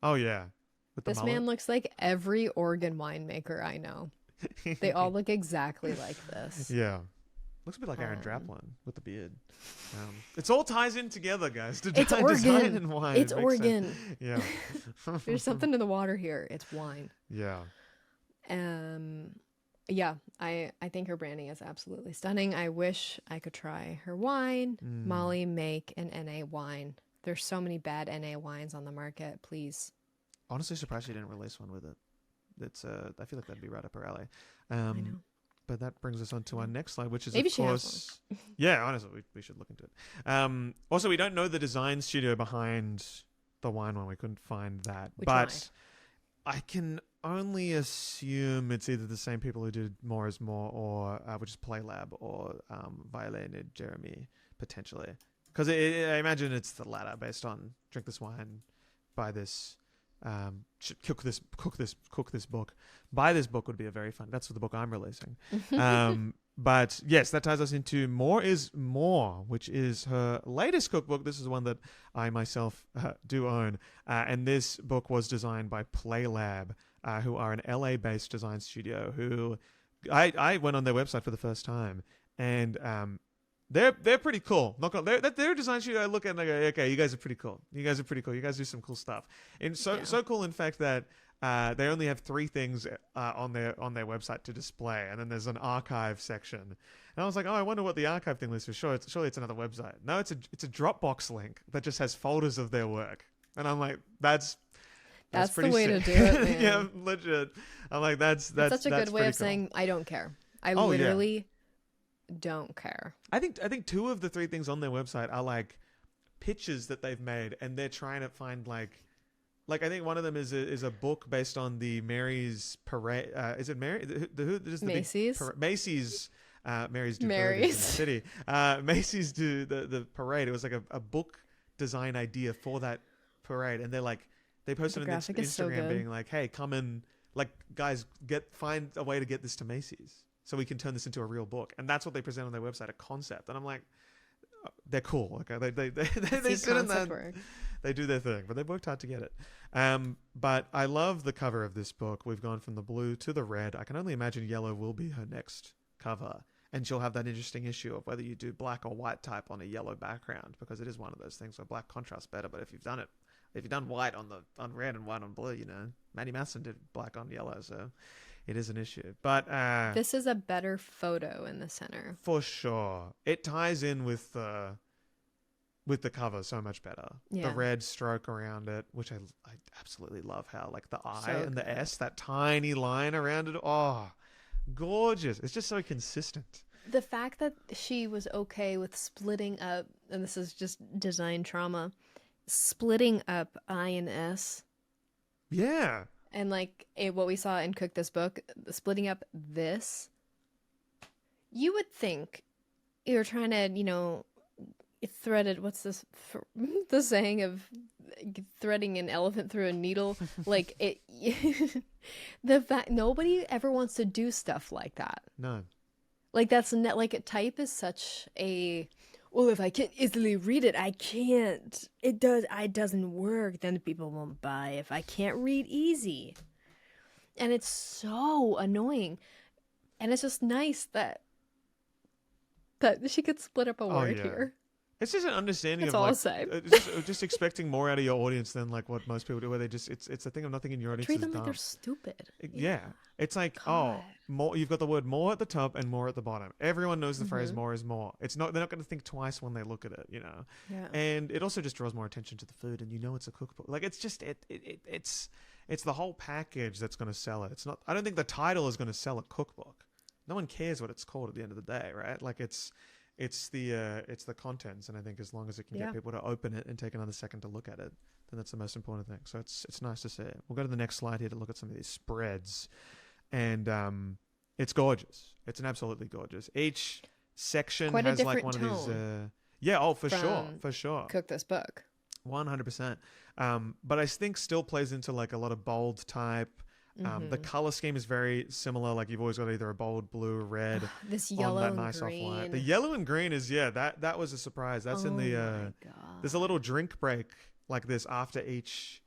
Oh yeah, with the This mullet. man looks like every Oregon winemaker I know. They all look exactly like this. Yeah, looks a bit like Aaron Um, Draplin with the beard. It's all ties in together, guys. It's Design Oregon. and wine. It's It makes sense. Oregon. Yeah. There's something in the water here. It's wine. Yeah. Yeah, I think her branding is absolutely stunning. I wish I could try her wine. Mm. Molly, make an NA wine. There's so many bad NA wines on the market. Please. Honestly, surprised she didn't release one with it. It's I feel like that'd be right up her alley. I know. But that brings us on to our next slide, which is Maybe of she has course, yeah. Honestly, we should look into it. Also, we don't know the design studio behind the wine one. We couldn't find that, We but tried. I can only assume it's either the same people who did More is More, or which is Playlab, or Violaine and Jeremy potentially, because I imagine it's the latter, based on drink this wine, buy this. Cook this book. Buy this book would be a very fun. That's the book I'm releasing. But yes, that ties us into More is More, which is her latest cookbook. This is one that I myself do own, and this book was designed by Playlab, who are an LA-based design studio. Who I went on their website for the first time, and they're pretty cool. They're a design studio I look at and I go, okay, you guys are pretty cool. You guys do some cool stuff. And so cool, in fact, that they only have 3 things on their website to display, and then there's an archive section. And I was like, oh, I wonder what the archive thing is for. Surely it's another website. No, it's a Dropbox link that just has folders of their work. And I'm like, that's pretty the way sick. to do it, man. Yeah, legit. I'm like, that's such a good way of cool. saying I don't care. I Oh, yeah. literally don't care. I think 2 of the 3 things on their website are like pitches that they've made, and they're trying to find like I think one of them is a book based on the Mary's parade. Is it Mary? Who does the Macy's? Macy's. Mary's do Mary's. parades in the city. Macy's do the parade. It was like a book design idea for that parade, and they posted on graphic is so Instagram good. being like, hey, come and guys find a way to get this to Macy's so we can turn this into a real book. And that's what they present on their website, a concept. And I'm like, they're cool. Okay, they sit in that. Work. They do their thing, but they've worked hard to get it. But I love the cover of this book. We've gone from the blue to the red. I can only imagine yellow will be her next cover. And she'll have that interesting issue of whether you do black or white type on a yellow background, because it is one of those things where black contrasts better. But if you've done white on red and white on blue, Maddie Masson did black on yellow. So it is an issue. But This is a better photo in the center. for sure, it ties in with the cover so much better. Yeah. The red stroke around it, which I absolutely love how like the I So and the good. S, that tiny line around it. Oh, gorgeous. It's just so consistent. The fact that she was okay with splitting up, and this is just design trauma, splitting up I and S, Yeah. and like what we saw in Cook This Book, splitting up this, you would think you're trying to, threaded, what's this, the saying of threading an elephant through a needle? Like, the fact, nobody ever wants to do stuff like that. No. Like, that's like, type is such a, well, if I can't easily read it, I can't. It doesn't work. Then people won't buy if I can't read easy. And it's so annoying. And it's just nice that she could split up a word yeah. here. It's just an understanding That's of all I'll like say. just expecting more out of your audience than like what most people do, where they just it's a thing of nothing in your audience Treat is them like dumb. they're stupid. Yeah. It's like, God. more. You've got the word more at the top and more at the bottom. Everyone knows the phrase more is more. It's not. They're not going to think twice when they look at it, Yeah. And it also just draws more attention to the food, and it's a cookbook. Like it's just it's the whole package that's going to sell it. It's not. I don't think the title is going to sell a cookbook. No one cares what it's called at the end of the day, right? Like it's the contents, and I think as long as it can get people to open it and take another second to look at it, then that's the most important thing. So it's nice to see it. We'll go to the next slide here to look at some of these spreads. And it's gorgeous. It's an absolutely gorgeous. Each section Quite a has like different one of tone these. For sure. Cook This Book. 100%. But I think still plays into like a lot of bold type. The color scheme is very similar. Like you've always got either a bold blue or red. This on yellow that and nice green. off-white. The yellow and green is that was a surprise. That's in the. my God. There's a little drink break like this after each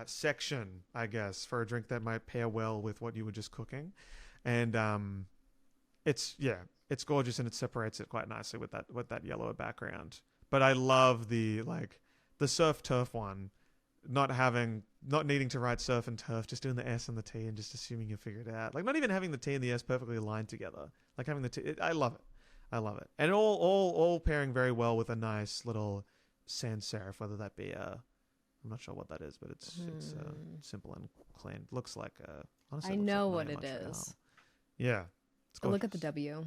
section, I guess, for a drink that might pair well with what you were just cooking, and it's gorgeous, and it separates it quite nicely with that yellow background. But I love the surf turf one, not needing to write surf and turf, just doing the S and the T and just assuming you'll figure it out. Like not even having the T and the S perfectly aligned together, like having the T. I love it, and all pairing very well with a nice little sans serif, whether that be I'm not sure what that is, but it's simple and clean. Looks like honestly, I it looks know like what not it much is. Yeah, it's Oh, look at the gorgeous. W.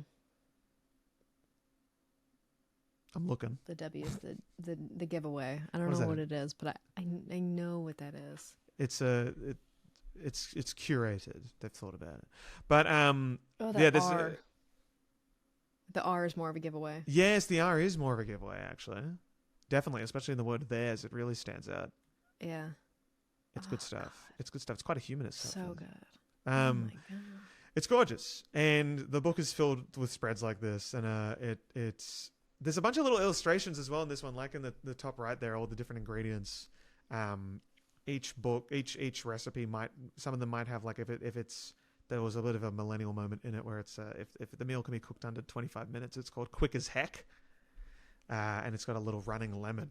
I'm looking. The W is the giveaway. I don't What is know that? what it is, but I know what that is. It's it's curated. They've thought about it, but Oh, that yeah, this R. The R is more of a giveaway. yes, the R is more of a giveaway actually. Definitely, especially in the word theirs, it really stands out. Yeah. It's good stuff. It's good stuff. It's quite a humanist stuff. So isn't good. it? Oh my God. It's gorgeous, and the book is filled with spreads like this, and it's there's a bunch of little illustrations as well in this one, like in the top right there, all the different ingredients. Each recipe some of them might have like if there was a bit of a millennial moment in it where it's if the meal can be cooked under 25 minutes, it's called quick as heck, and it's got a little running lemon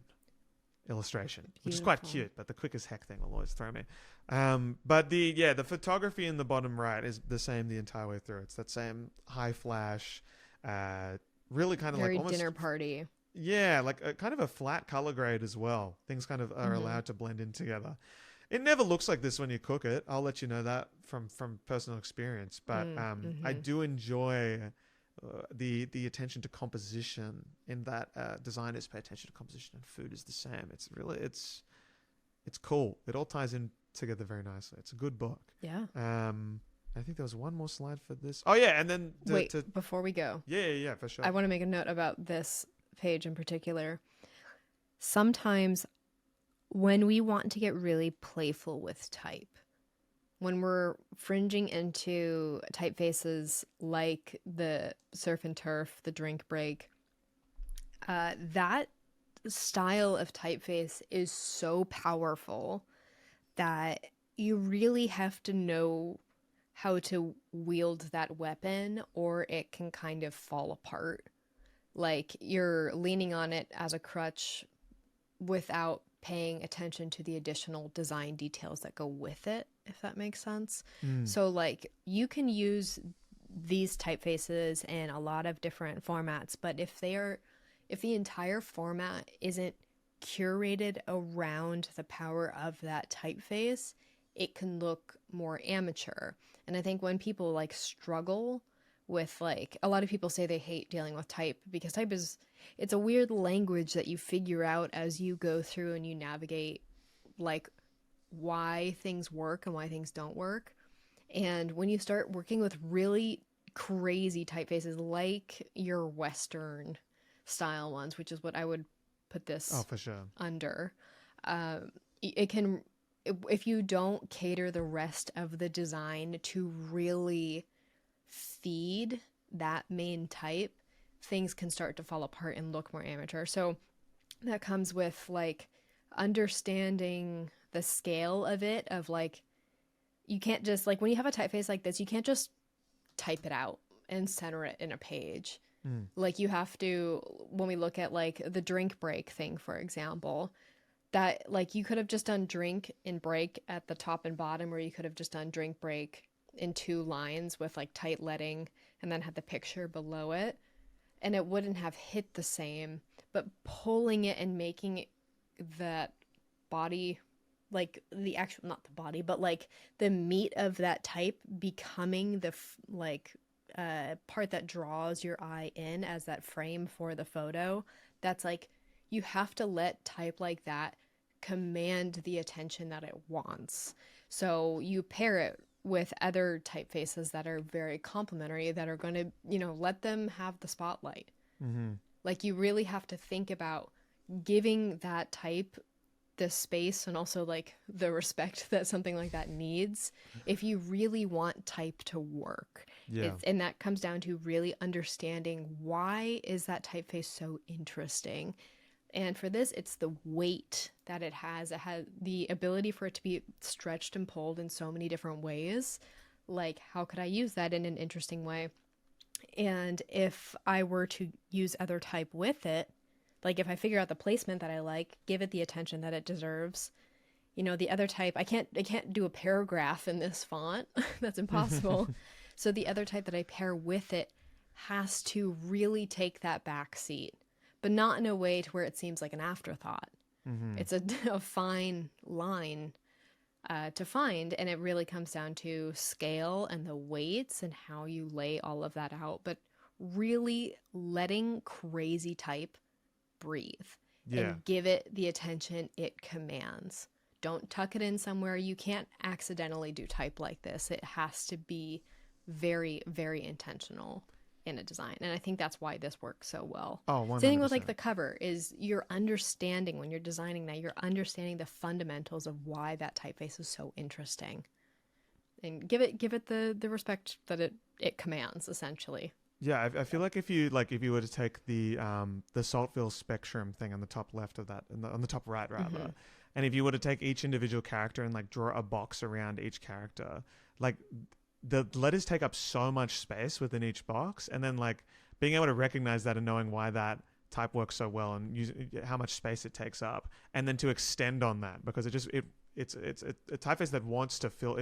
illustration, which is quite Beautiful. cute, but the quick as heck thing will always throw me. But the photography in the bottom right is the same the entire way through. It's that same high flash, really kind of Very like almost dinner party. yeah, like a kind of a flat color grade as well. Things kind of are allowed to blend in together. It never looks like this when you cook it. I'll let you know that from personal experience. But I do enjoy the attention to composition in that designers pay attention to composition, and food is the same. It's really it's cool. It all ties in together very nicely. It's a good book. Yeah. I think there was one more slide for this. Oh yeah, and then Before we go, yeah, for sure. I want to make a note about this page in particular. Sometimes when we want to get really playful with type, when we're fringing into typefaces like the surf and turf, the drink break, that style of typeface is so powerful that you really have to know how to wield that weapon, or it can kind of fall apart. Like you're leaning on it as a crutch without paying attention to the additional design details that go with it, if that makes sense. Mm. So like you can use these typefaces in a lot of different formats, but if the entire format isn't curated around the power of that typeface, it can look more amateur. And I think when people like struggle with, like, a lot of people say they hate dealing with type because type is, it's a weird language that you figure out as you go through and you navigate like why things work and why things don't work. And when you start working with really crazy typefaces like your Western style ones, which is what I would put this for sure under, it can, if you don't cater the rest of the design to really feed that main type, things can start to fall apart and look more amateur. So that comes with like understanding the scale of it, of like, you can't just, like, when you have a typeface like this, you can't just type it out and center it in a page. Like, you have to, when we look at like the drink break thing, for example, that like you could have just done drink and break at the top and bottom, or you could have just done drink break in 2 lines with like tight leading and then had the picture below it, and it wouldn't have hit the same. But pulling it and making that body, like the actual, not the body, but like the meat of that type becoming the part that draws your eye in as that frame for the photo, that's like, you have to let type like that command the attention that it wants. So you pair it with other typefaces that are very complementary, that are going to, you know, let them have the spotlight. Like, you really have to think about giving that type the space and also like the respect that something like that needs if you really want type to work. And that comes down to really understanding, why is that typeface so interesting? And for this, it's the weight that it has. It has the ability for it to be stretched and pulled in so many different ways. Like, how could I use that in an interesting way? And if I were to use other type with it, like if I figure out the placement that I like, give it the attention that it deserves, you know, the other type, I can't do a paragraph in this font. That's impossible. So the other type that I pair with it has to really take that back seat, but not in a way to where it seems like an afterthought. It's a fine line to find, and it really comes down to scale and the weights and how you lay all of that out, but really letting crazy type breathe and give it the attention it commands. Don't tuck it in somewhere. You can't accidentally do type like this. It has to be very, very intentional in a design. And I think that's why this works so well. Oh, 100%. Same thing with like the cover, is you're understanding, when you're designing that, you're understanding the fundamentals of why that typeface is so interesting, and give it the respect that it commands, essentially. Yeah, I feel like if you were to take the Saltville spectrum thing on the top left of that, on the top right rather, and if you were to take each individual character and like draw a box around each character, like the letters take up so much space within each box, and then like being able to recognize that and knowing why that type works so well and how much space it takes up, and then to extend on that, because it's a typeface that wants to fill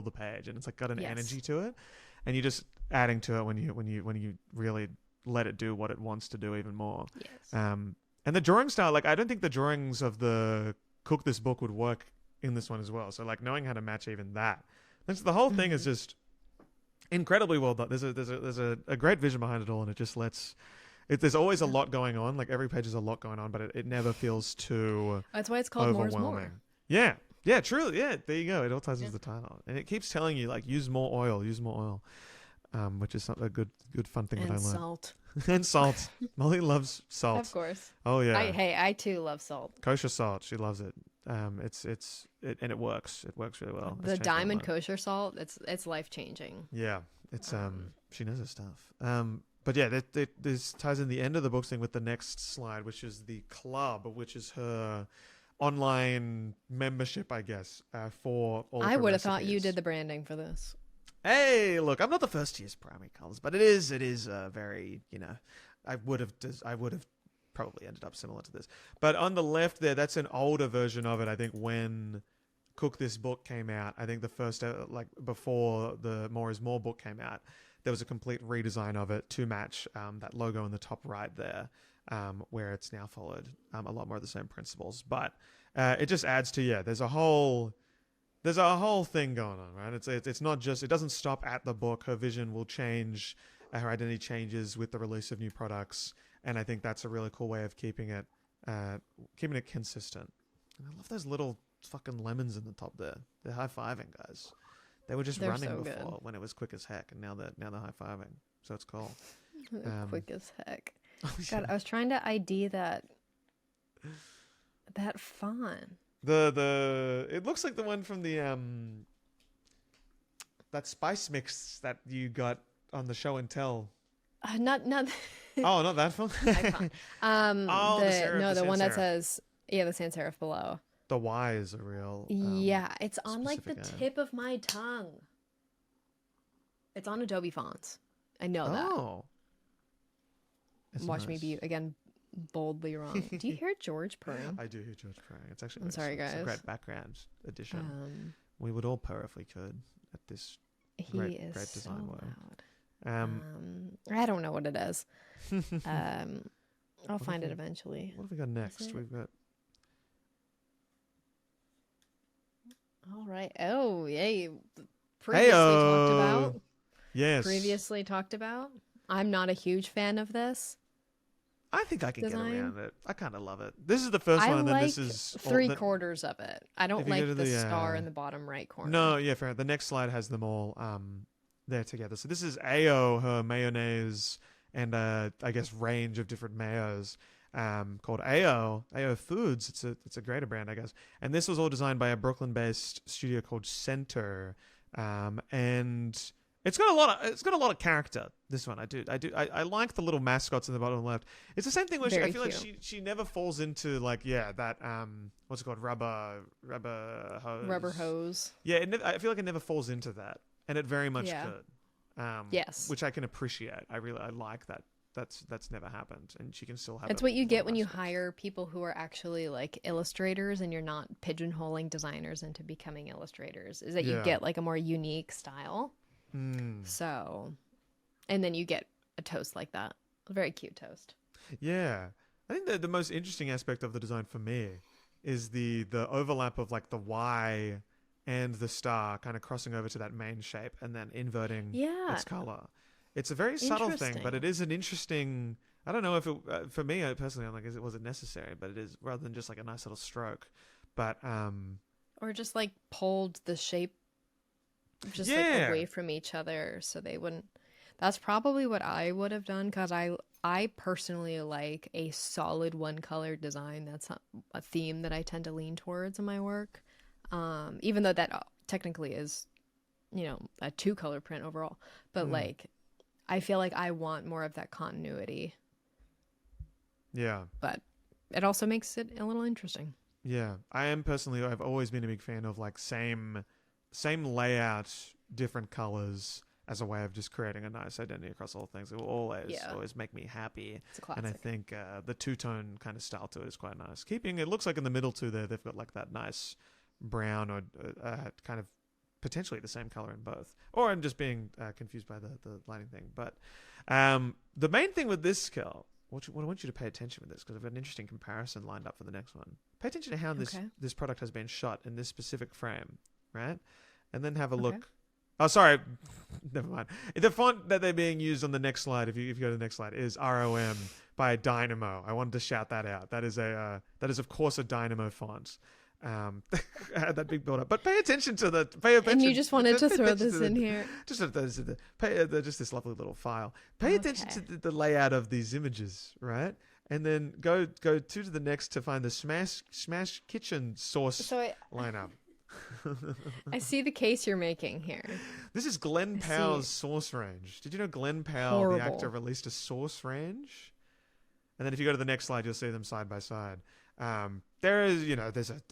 the page, and it's like got an energy to it. And you're just adding to it when you really let it do what it wants to do even more. Yes. And the drawing style, like I don't think the drawings of the Cook This book would work in this one as well. So like knowing how to match even that, the whole thing is just incredibly well done. There's a great vision behind it all, and it just lets. There's always a lot going on. Like every page is a lot going on, but it never feels too. That's why it's called More is overwhelming. More. Yeah, truly. Yeah, there you go. It all ties into the title, and it keeps telling you like use more oil, which is a good fun thing that I learned. Salt. And salt. Molly loves salt. Of course. Oh yeah. I too love salt. Kosher salt. She loves it. And it works. It works really well. The diamond kosher salt. It's life changing. Yeah. It's she knows her stuff. But yeah, this ties in the end of the book thing with the next slide, which is the club, which is her online membership, I guess, for all. I would have thought you did the branding for this. Hey, look, I'm not the first to use primary colors, but it is very, I would have probably ended up similar to this. But on the left there, that's an older version of it. I think when Cook This Book came out, I think the first, like before the More is More book came out, there was a complete redesign of it to match that logo in the top right there, where it's now followed a lot more of the same principles. But it just adds to, there's a whole thing going on, right? It's not just, it doesn't stop at the book. Her vision will change, her identity changes with the release of new products, and I think that's a really cool way of keeping it consistent. And I love those little fucking lemons in the top there. They're high-fiving, guys. They were just running so before good. when it was quick as heck, and now they're high-fiving. So it's cool. Quick as heck. God, I was trying to ID that font. It looks like the one from the that spice mix that you got on the show and tell. Not Oh, not that one. the one that says the sans serif below. The Y is a real. It's on like the tip of my tongue. It's on Adobe Fonts. I know that. Oh. Watch me be again boldly wrong. Do you hear George purring? I do hear George purring. It's actually. I'm sorry, guys. It's a great background addition. We would all purr if we could at this great design work. I don't know what it is. I'll find it eventually. What have we got next? We've got. All right. Oh, yay. Talked about. Yes. Previously talked about. I'm not a huge fan of this. I think I can get around it. I kind of love it. This is the first one, and then this is three-quarters of it. I don't like the star in the bottom right corner. No, yeah, fair. The next slide has them all there together. So this is Ayoh, her mayonnaise, and I guess range of different mayos called Ayoh Foods. It's a greater brand, I guess. And this was all designed by a Brooklyn-based studio called Center, and it's got a lot of character. This one, I like the little mascots in the bottom left. It's the same thing where I feel like she never falls into like that what's it called, rubber hose. Yeah, I feel like it never falls into that, and it very much could. Yes, which I can appreciate. I like that. That's never happened, and she can still have. It's what you get when you hire people who are actually like illustrators, and you're not pigeonholing designers into becoming illustrators. Is that you get like a more unique style. So, and then you get a toast like that. A very cute toast. Yeah. I think the most interesting aspect of the design for me is the overlap of like the Y and the star kind of crossing over to that main shape and then inverting its color. It's a very subtle thing, but it is an interesting, I don't know if it, for me personally, I'm like, was it necessary? But it is, rather than just like a nice little stroke. But, or just like pulled the shape just like away from each other so they wouldn't. That's probably what I would have done, because I personally like a solid one color design. That's a theme that I tend to lean towards in my work, even though that technically is a 2-color print overall, but like I feel like I want more of that continuity, but it also makes it a little interesting. I've always been a big fan of like same layout, different colors as a way of just creating a nice identity across all things. It will always make me happy. It's a classic. And I think the two-tone kind of style to it is quite nice. It looks like in the middle too there, they've got like that nice brown or kind of potentially the same color in both. Or I'm just being confused by the lighting thing. But the main thing with this, Kel, what I want you to pay attention with this, because I've got an interesting comparison lined up for the next one. Pay attention to how this product has been shot in this specific frame. Right? And then have a look. Oh, sorry. Never mind. The font that they're being used on the next slide, if you go to the next slide, is ROM by Dynamo. I wanted to shout that out. That is of course a Dynamo font. I had that big build up. But pay attention to and you just wanted to throw this in here. Just this lovely little file. Pay attention to the layout of these images, right? And then go to the next to find the Smash Kitchen sauce lineup. I see the case you're making here. This is Glen Powell's source range. Did you know Glen Powell, the actor, released a source range? And then if you go to the next slide, you'll see them side by side. There is,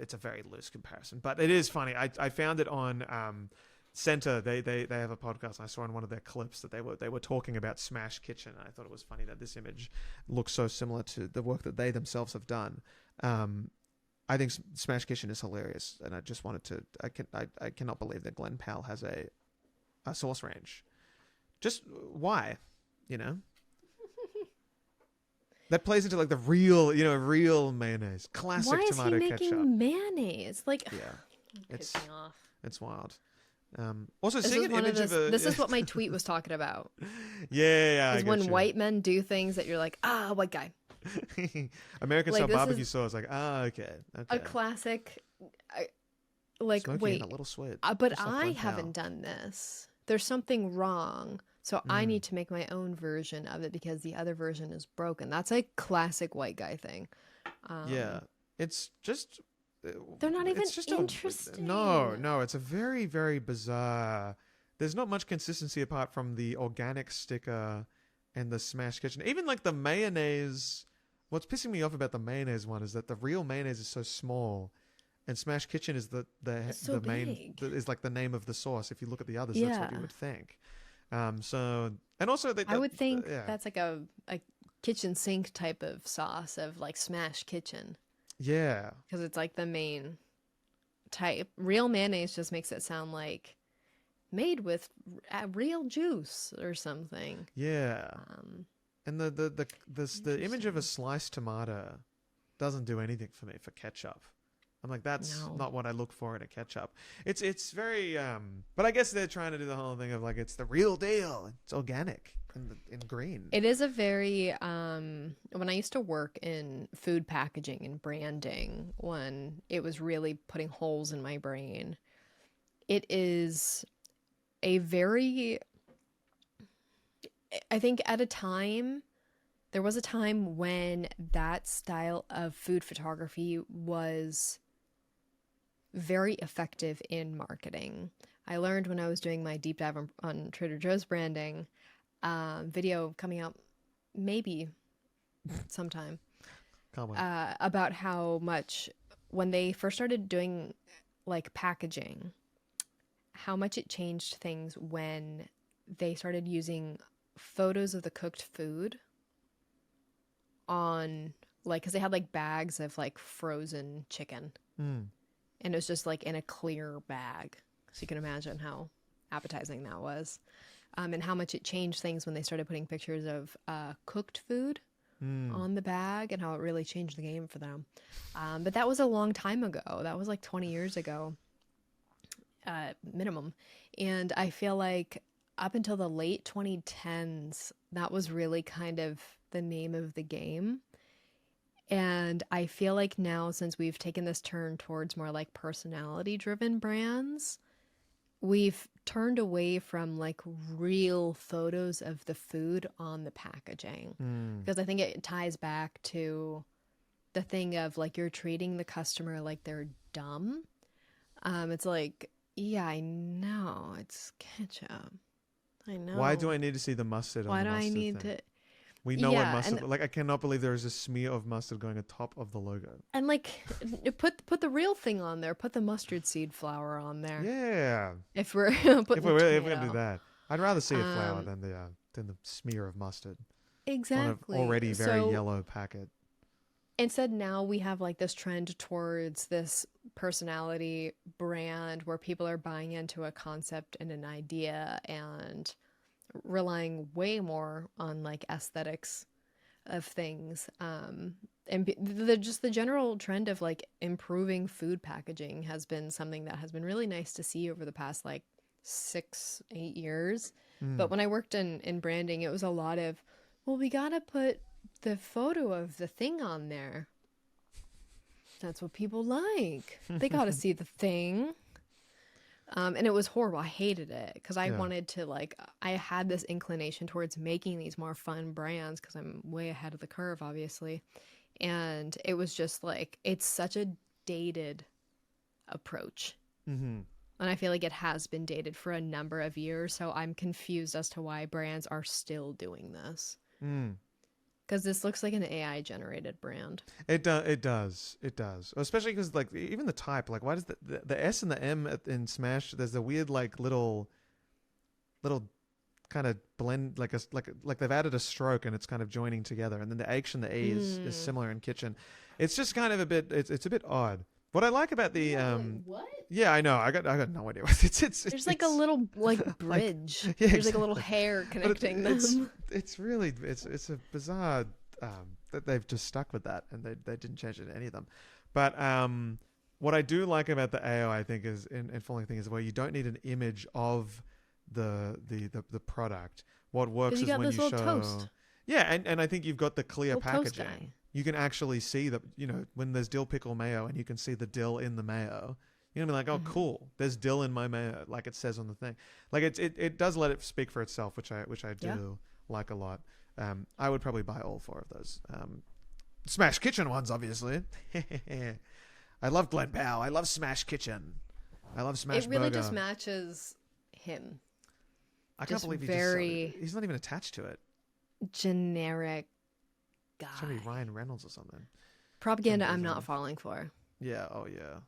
it's a very loose comparison, but it is funny. I found it on Center, they have a podcast. I saw in one of their clips that they were talking about Smash Kitchen. I thought it was funny that this image looks so similar to the work that they themselves have done. I think Smash Kitchen is hilarious, and I just wanted to. I cannot believe that Glen Powell has a sauce range. Just why, you know? That plays into like the real mayonnaise, classic Why is tomato he making ketchup. mayonnaise? Like, Yeah, piss me off. it's wild. Also, This seeing is an one image of of a this is what my tweet was talking about. yeah, Is when white men do things that you're like, white guy. American Like, style this barbecue is sauce, like okay. A classic. Like, Smoky wait, and a little sweet. but Just like I Glen Powell. haven't done this. There's something wrong. So I need to make my own version of it because the other version is broken. That's a classic white guy thing. Yeah, it's just They're not even it's just interesting. No, it's a very, very bizarre. There's not much consistency apart from the organic sticker and the Smash Kitchen. Even like the mayonnaise. What's pissing me off about the mayonnaise one is that the real mayonnaise is so small, and Smash Kitchen is the so main big. is like the name of the sauce. If you look at the others, that's what you Yeah. would think. So and also I would think yeah. that's like a kitchen sink type of sauce of like Smash Kitchen Yeah. because it's like the main type. Real mayonnaise just makes it sound like made with real juice or something. Yeah. And the image of a sliced tomato doesn't do anything for me for ketchup. I'm like, that's not what I look for in a ketchup. It's very but I guess they're trying to do the whole thing of like it's the real deal. It's organic and in green. It is a very when I used to work in food packaging and branding, when it was really putting holes in my brain, it is a very, I think at a time, there was a time when that style of food photography was very effective in marketing. I learned when I was doing my deep dive on Trader Joe's branding, video coming out maybe sometime, Can't wait. about how much when they first started doing like packaging, how much it changed things when they started using photos of the cooked food on, like, because they had like bags of like frozen chicken, and it was just like in a clear bag, so you can imagine how appetizing that was, and how much it changed things when they started putting pictures of cooked food on the bag, and how it really changed the game for them. But that was a long time ago. That was like 20 years ago, minimum. And I feel like up until the late 2010s, that was really kind of the name of the game. And I feel like now, since we've taken this turn towards more like personality driven brands, we've turned away from like real photos of the food on the packaging. Because I think it ties back to the thing of like you're treating the customer like they're dumb. It's like, yeah, I know it's ketchup. I know. Why do I need to see the mustard on Why the do I mustard need thing? to? We know Yeah, what mustard. and- Like I cannot believe there is a smear of mustard going atop of the logo. And like, put the real thing on there. Put the mustard seed flour on there. Yeah. If we're putting If we're gonna do tomato. that, I'd rather see a flour than the smear of mustard Exactly. on an already very So, yellow packet. instead, now we have like this trend towards this personality brand where people are buying into a concept and an idea and relying way more on like aesthetics of things, and just the general trend of like improving food packaging has been something that has been really nice to see over the past like 6-8 years. But when I worked in branding, it was a lot of, well, we gotta put the photo of the thing on there. That's what people like. They gotta see the thing. And it was horrible. I hated it because I wanted to, like, I had this inclination towards making these more fun brands because I'm way ahead of the curve, obviously. And it was just like, it's such a dated approach. And I feel like it has been dated for a number of years. So I'm confused as to why brands are still doing this. Because this looks like an AI generated brand. It does. Especially because like even the type, like why does the S and the M in Smash? There's a weird like little kind of blend, like they've added a stroke and it's kind of joining together, and then the H and the E is similar in kitchen. It's just kind of a bit. It's a bit odd. What I like about the what? Yeah, I know. I got no idea. There's like a little like bridge. Like, yeah, There's like a little hair connecting them. It's really it's a bizarre that they've just stuck with that and they didn't change it in any of them. But what I do like about the Ayoh, I think, is in following thing is where you don't need an image of the product. What works is when you show toast. Yeah, and I think you've got the clear Little toast packaging. guy. You can actually see that, when there's dill pickle mayo and you can see the dill in the mayo, you're gonna be like, oh, cool, there's dill in my mayo, like it says on the thing. Like it does let it speak for itself, which I do like a lot. I would probably buy all 4 of those. Smash Kitchen ones, obviously. I love Glen Powell. I love Smash Kitchen. I love Smash Burger. It really just matches him. I can't believe he's not even attached to it. Generic guy. It's gonna be Ryan Reynolds or something. Propaganda I'm not falling for. Yeah, oh yeah.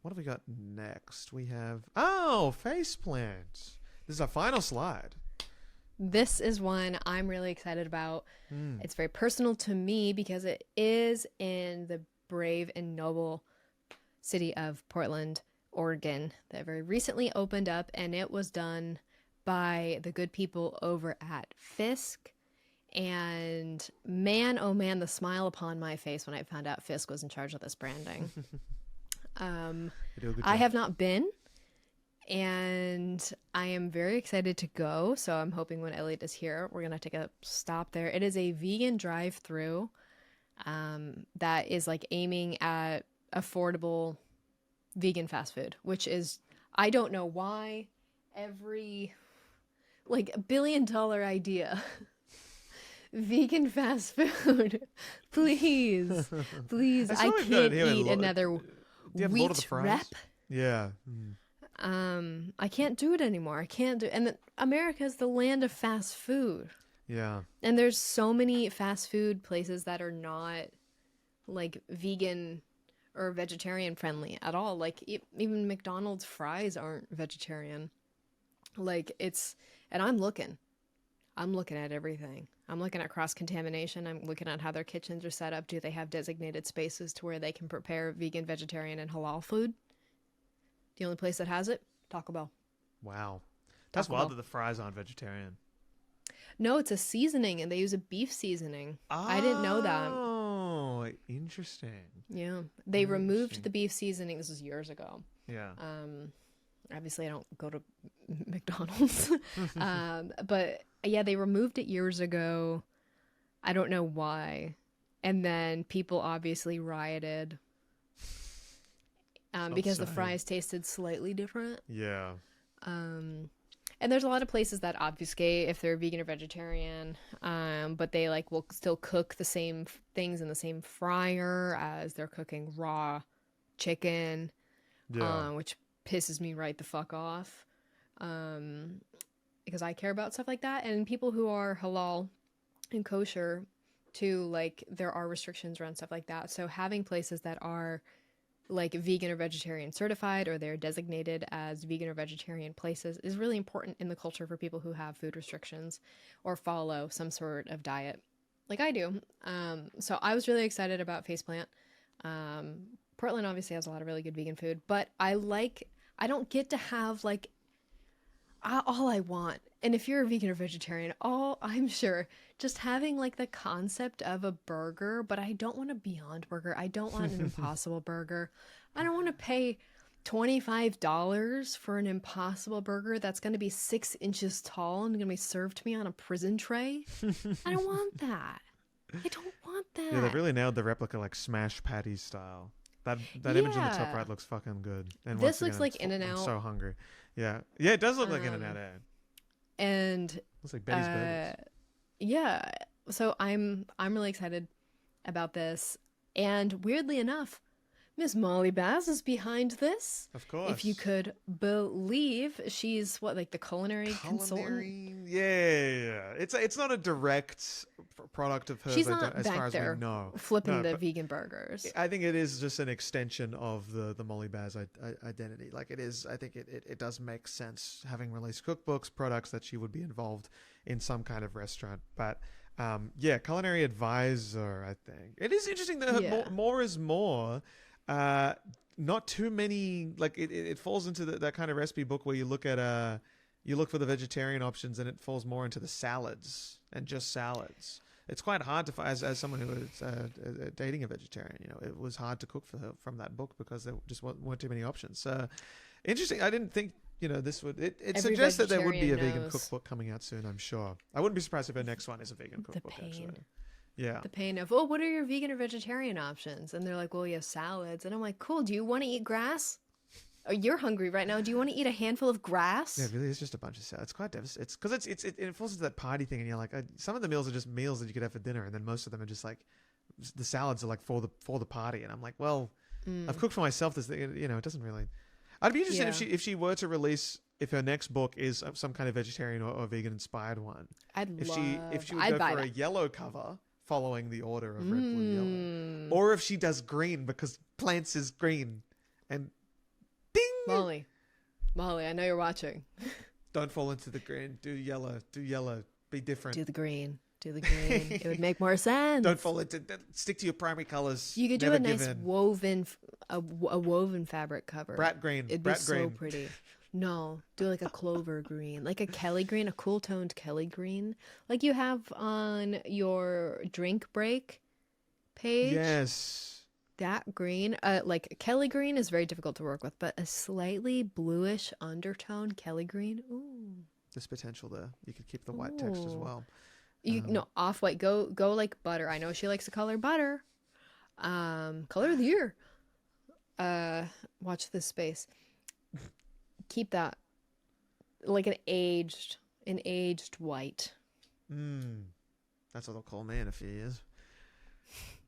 What have we got next? We have faceplant. This is our final slide. This is one I'm really excited about. It's very personal to me because it is in the brave and noble city of Portland, Oregon, that very recently opened up, and it was done by the good people over at Fisk. And man, oh man, the smile upon my face when I found out Fisk was in charge of this branding. I have not been, and I am very excited to go. So I'm hoping when Elliot is here, we're going to take a stop there. It is a vegan drive-through that is like aiming at affordable vegan fast food, which is, I don't know why, every like $1 billion idea. Vegan fast food, please. I can't eat another wheat wrap. Yeah. I can't do it anymore. I can't do. And America is the land of fast food. Yeah. And there's so many fast food places that are not like vegan or vegetarian friendly at all. Like even McDonald's fries aren't vegetarian. Like and I'm looking at everything. I'm looking at cross-contamination. I'm looking at how their kitchens are set up. Do they have designated spaces to where they can prepare vegan, vegetarian, and halal food? The only place that has it, Taco Bell. Wow. That's wild that the fries aren't vegetarian. No, it's a seasoning, and they use a beef seasoning. I didn't know that. Oh, interesting. Yeah. They removed the beef seasoning. This was years ago. Yeah. Obviously, I don't go to McDonald's. But yeah, they removed it years ago. I don't know why. And then people obviously rioted because the fries tasted slightly different. Yeah. And there's a lot of places that obfuscate if they're vegan or vegetarian, but they like will still cook the same things in the same fryer as they're cooking raw chicken, which pisses me right the fuck off, because I care about stuff like that. And people who are halal and kosher too, like there are restrictions around stuff like that. So having places that are like vegan or vegetarian certified, or they're designated as vegan or vegetarian places, is really important in the culture for people who have food restrictions or follow some sort of diet like I do. So I was really excited about Faceplant. Portland obviously has a lot of really good vegan food, but I don't get to have like all I want. And if you're a vegan or vegetarian, I'm sure just having like the concept of a burger, but I don't want a Beyond Burger. I don't want an Impossible Burger. I don't want to pay $25 for an Impossible Burger that's going to be 6 inches tall and going to be served to me on a prison tray. I don't want that. I don't want that. Yeah, they've really nailed the replica like smash patty style. That image in the top right looks fucking good. And this looks like In-N-Out. I'm so hungry. Yeah, it does look like In-N-Out. And looks like Betty's Burgers. Yeah, so I'm really excited about this. And weirdly enough, Miss Molly Baz is behind this. Of course. If you could believe, she's like the culinary consultant? Yeah. It's not a direct product of hers. She's not as back far as there we know. flipping No, the but vegan burgers. I think it is just an extension of the Molly Baz identity. Like it is, I think it does make sense having released cookbooks, products that she would be involved in some kind of restaurant. But yeah, culinary advisor. I think it is interesting that Yeah. more is more. Not too many. Like it falls into that kind of recipe book where you look at you look for the vegetarian options, and it falls more into the salads and just salads. It's quite hard to find, as someone who was dating a vegetarian, you know, it was hard to cook for her from that book because there just weren't too many options. So interesting. I didn't think, you know, this would, it Every suggests that there would be a vegetarian vegan knows. cookbook coming out soon, I'm sure. I wouldn't be surprised if her next one is a vegan The cookbook, pain. actually. Yeah. The pain of, oh, what are your vegan or vegetarian options? And they're like, well, you have salads. And I'm like, cool. Do you want to eat grass? Oh, you're hungry right now. Do you want to eat a handful of grass? Yeah, it really is just a bunch of salads. It's quite devastating. It's because it falls into that party thing, and you're like, some of the meals are just meals that you could have for dinner, and then most of them are just like, the salads are like for the party, and I'm like, well, I've cooked for myself. This thing, you know, it doesn't really. I'd be interested if she were to release, if her next book is some kind of vegetarian or vegan inspired one. If If she would go for a yellow cover, following the order of red, blue, yellow, or if she does green because plants is green, and ding, Molly, I know you're watching. don't fall into the green. Do yellow. Be different. Do the green. It would make more sense. Don't fall into. Stick to your primary colors. You could do Never a nice given. woven, a woven fabric cover. Brat green. It'd be Brat so green. pretty. No, do like a clover green, like a Kelly green, a cool toned Kelly green, like you have on your drink break page. Yes. That green, like Kelly green is very difficult to work with, but a slightly bluish undertone Kelly green. Ooh. There's potential there. You could keep the white text as Ooh. well. You no off white. Go like butter. I know she likes the color butter. Color of the year. Watch this space. Keep that like an aged white. That's what they'll call me in a few years.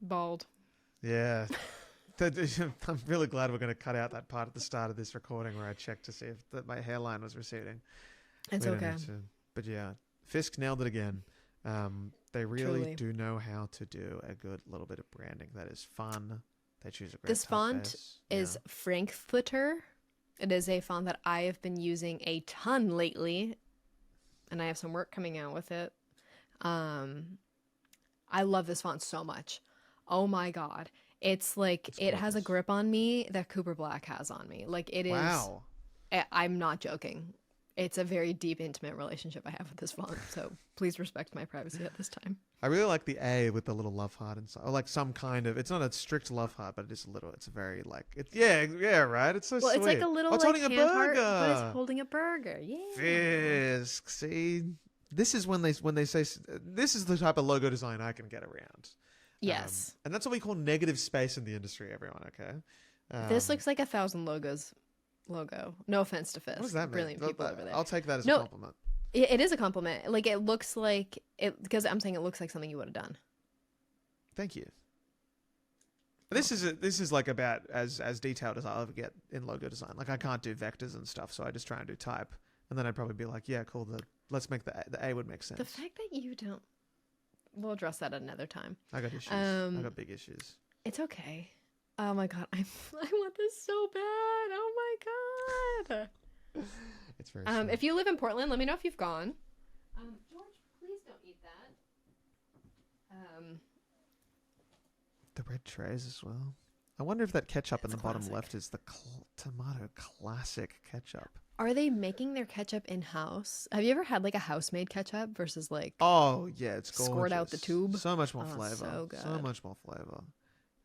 Bald. Yeah. I'm really glad we're going to cut out that part at the start of this recording where I checked to see if my hairline was receding. It's We don't okay. need to. But yeah, Fisk nailed it again. They really Truly. do know how to do a good little bit of branding that is fun. They choose a great This font typeface. is Frankfurter. It is a font that I have been using a ton lately, and I have some work coming out with it. I love this font so much. Oh my god. It's like, it has a gorgeous. grip on me that Cooper Black has on me. Like, it is. Wow. I'm not joking. It's a very deep, intimate relationship I have with this font. So please respect my privacy at this time. I really like the A with the little love heart inside, or like some kind of. It's not a strict love heart, but it is a little. It's a very like. Yeah, right. It's so Well, sweet. it's like a little it's like holding a hand heart, burger. but it's holding a burger. Yeah. Fisk. See, this is when they say this is the type of logo design I can get around. Yes. And that's what we call negative space in the industry. Everyone, okay? This looks like 1,000 logos logo. No offense to Fisk. What does that mean? Brilliant people over there. I'll take that as No. a compliment. It is a compliment. Like, it looks like it, because I'm saying it looks like something you would have done. Thank you. This is like about as detailed as I'll ever get in logo design. Like I can't do vectors and stuff, so I just try and do type, and then I'd probably be like, yeah, cool. Let's make the A would make sense. The fact that you don't, we'll address that at another time. I got issues. I got big issues. It's okay. Oh my god, I want this so bad. Oh my god. It's very. Sweet. If you live in Portland, let me know if you've gone. George, please don't eat that. The red trays as well. I wonder if that ketchup in It's the bottom classic. left is the tomato classic ketchup. Are they making their ketchup in house? Have you ever had like a house-made ketchup versus like? Oh yeah, it's gorgeous. Squirt out the tube? So much more Oh, flavor. so good. So much more flavor.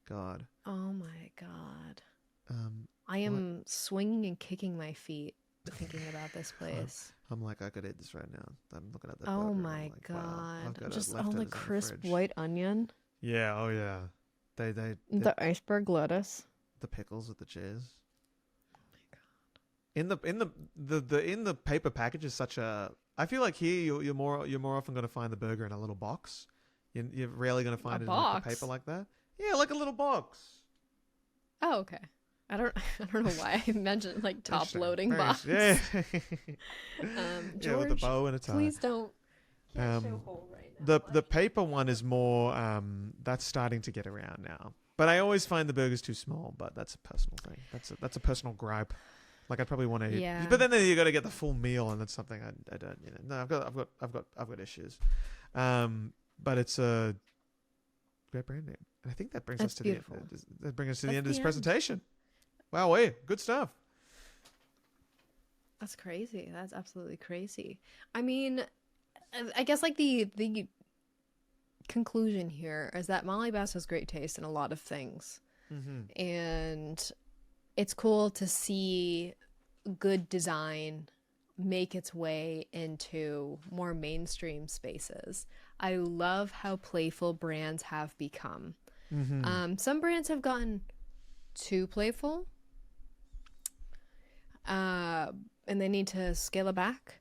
God. Oh my god. Um, I am swinging and kicking my feet thinking about this place. I'm like, I could eat this right now. I'm looking at that. Oh burger and I'm my like, wow, I've god. got Just leftovers in the the crisp fridge. white onion. Yeah. Oh yeah. They The iceberg lettuce. the pickles with the cheese. In the paper package is such a. I feel like here you're more often going to find the burger in a little box. You're rarely going to find it in like the box? paper like that. Yeah, like a little box. Oh, okay. I don't know why I mentioned like top Interesting. loading Very box. Yeah. George, Yeah, with a bow and a tie. please don't whole right now. The paper one is more that's starting to get around now. But I always find the burgers too small. But that's a personal thing. That's a personal gripe. Like I'd probably want to eat. Yeah. But then you got to get the full meal, and that's something I don't. No, I've got issues. But it's a great brand name, and I think that brings us to the end of this presentation. Wow, good stuff. That's crazy. That's absolutely crazy. I mean, I guess like the conclusion here is that Molly Baz has great taste in a lot of things. Mm-hmm. And it's cool to see good design make its way into more mainstream spaces. I love how playful brands have become. Mm-hmm. Some brands have gotten too playful. And they need to scale it back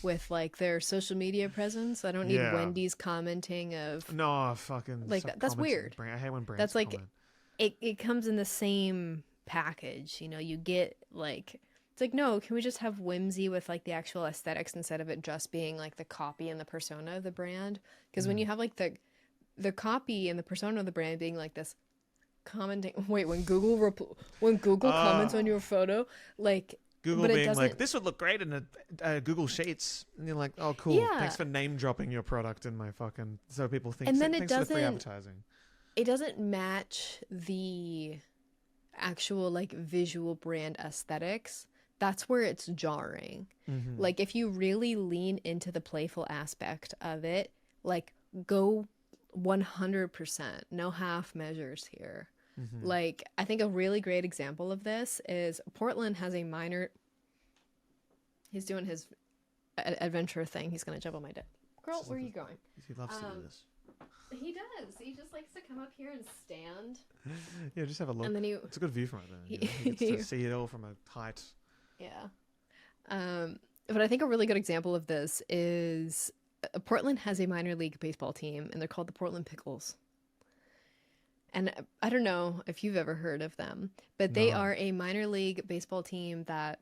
with like their social media presence. I don't need Wendy's commenting of no fucking like that's weird. I hate when brands that's like comment. it comes in the same package, you get like it's like, no, can we just have whimsy with like the actual aesthetics instead of it just being like the copy and the persona of the brand? Because when you have like the copy and the persona of the brand being like this commenting, when Google comments on your photo, like Google being like, this would look great in a Google Sheets, and you're like, oh cool, yeah. Thanks for name dropping your product in my fucking, so people think. And then thanks for the free advertising. It doesn't match the actual like visual brand aesthetics. That's where it's jarring. Mm-hmm. Like if you really lean into the playful aspect of it, like go 100%, no half measures here. Mm-hmm. Like I think a really great example of this is Portland has a minor. He's doing his adventure thing. He's gonna jump on my deck. Girl, where are you going? He loves to do this. He does. He just likes to come up here and stand. Yeah, just have a look. And then it's a good view from it. Then, he gets to see it all from a height. Yeah. But I think a really good example of this is Portland has a minor league baseball team, and they're called the Portland Pickles. And I don't know if you've ever heard of them, but they are a minor league baseball team that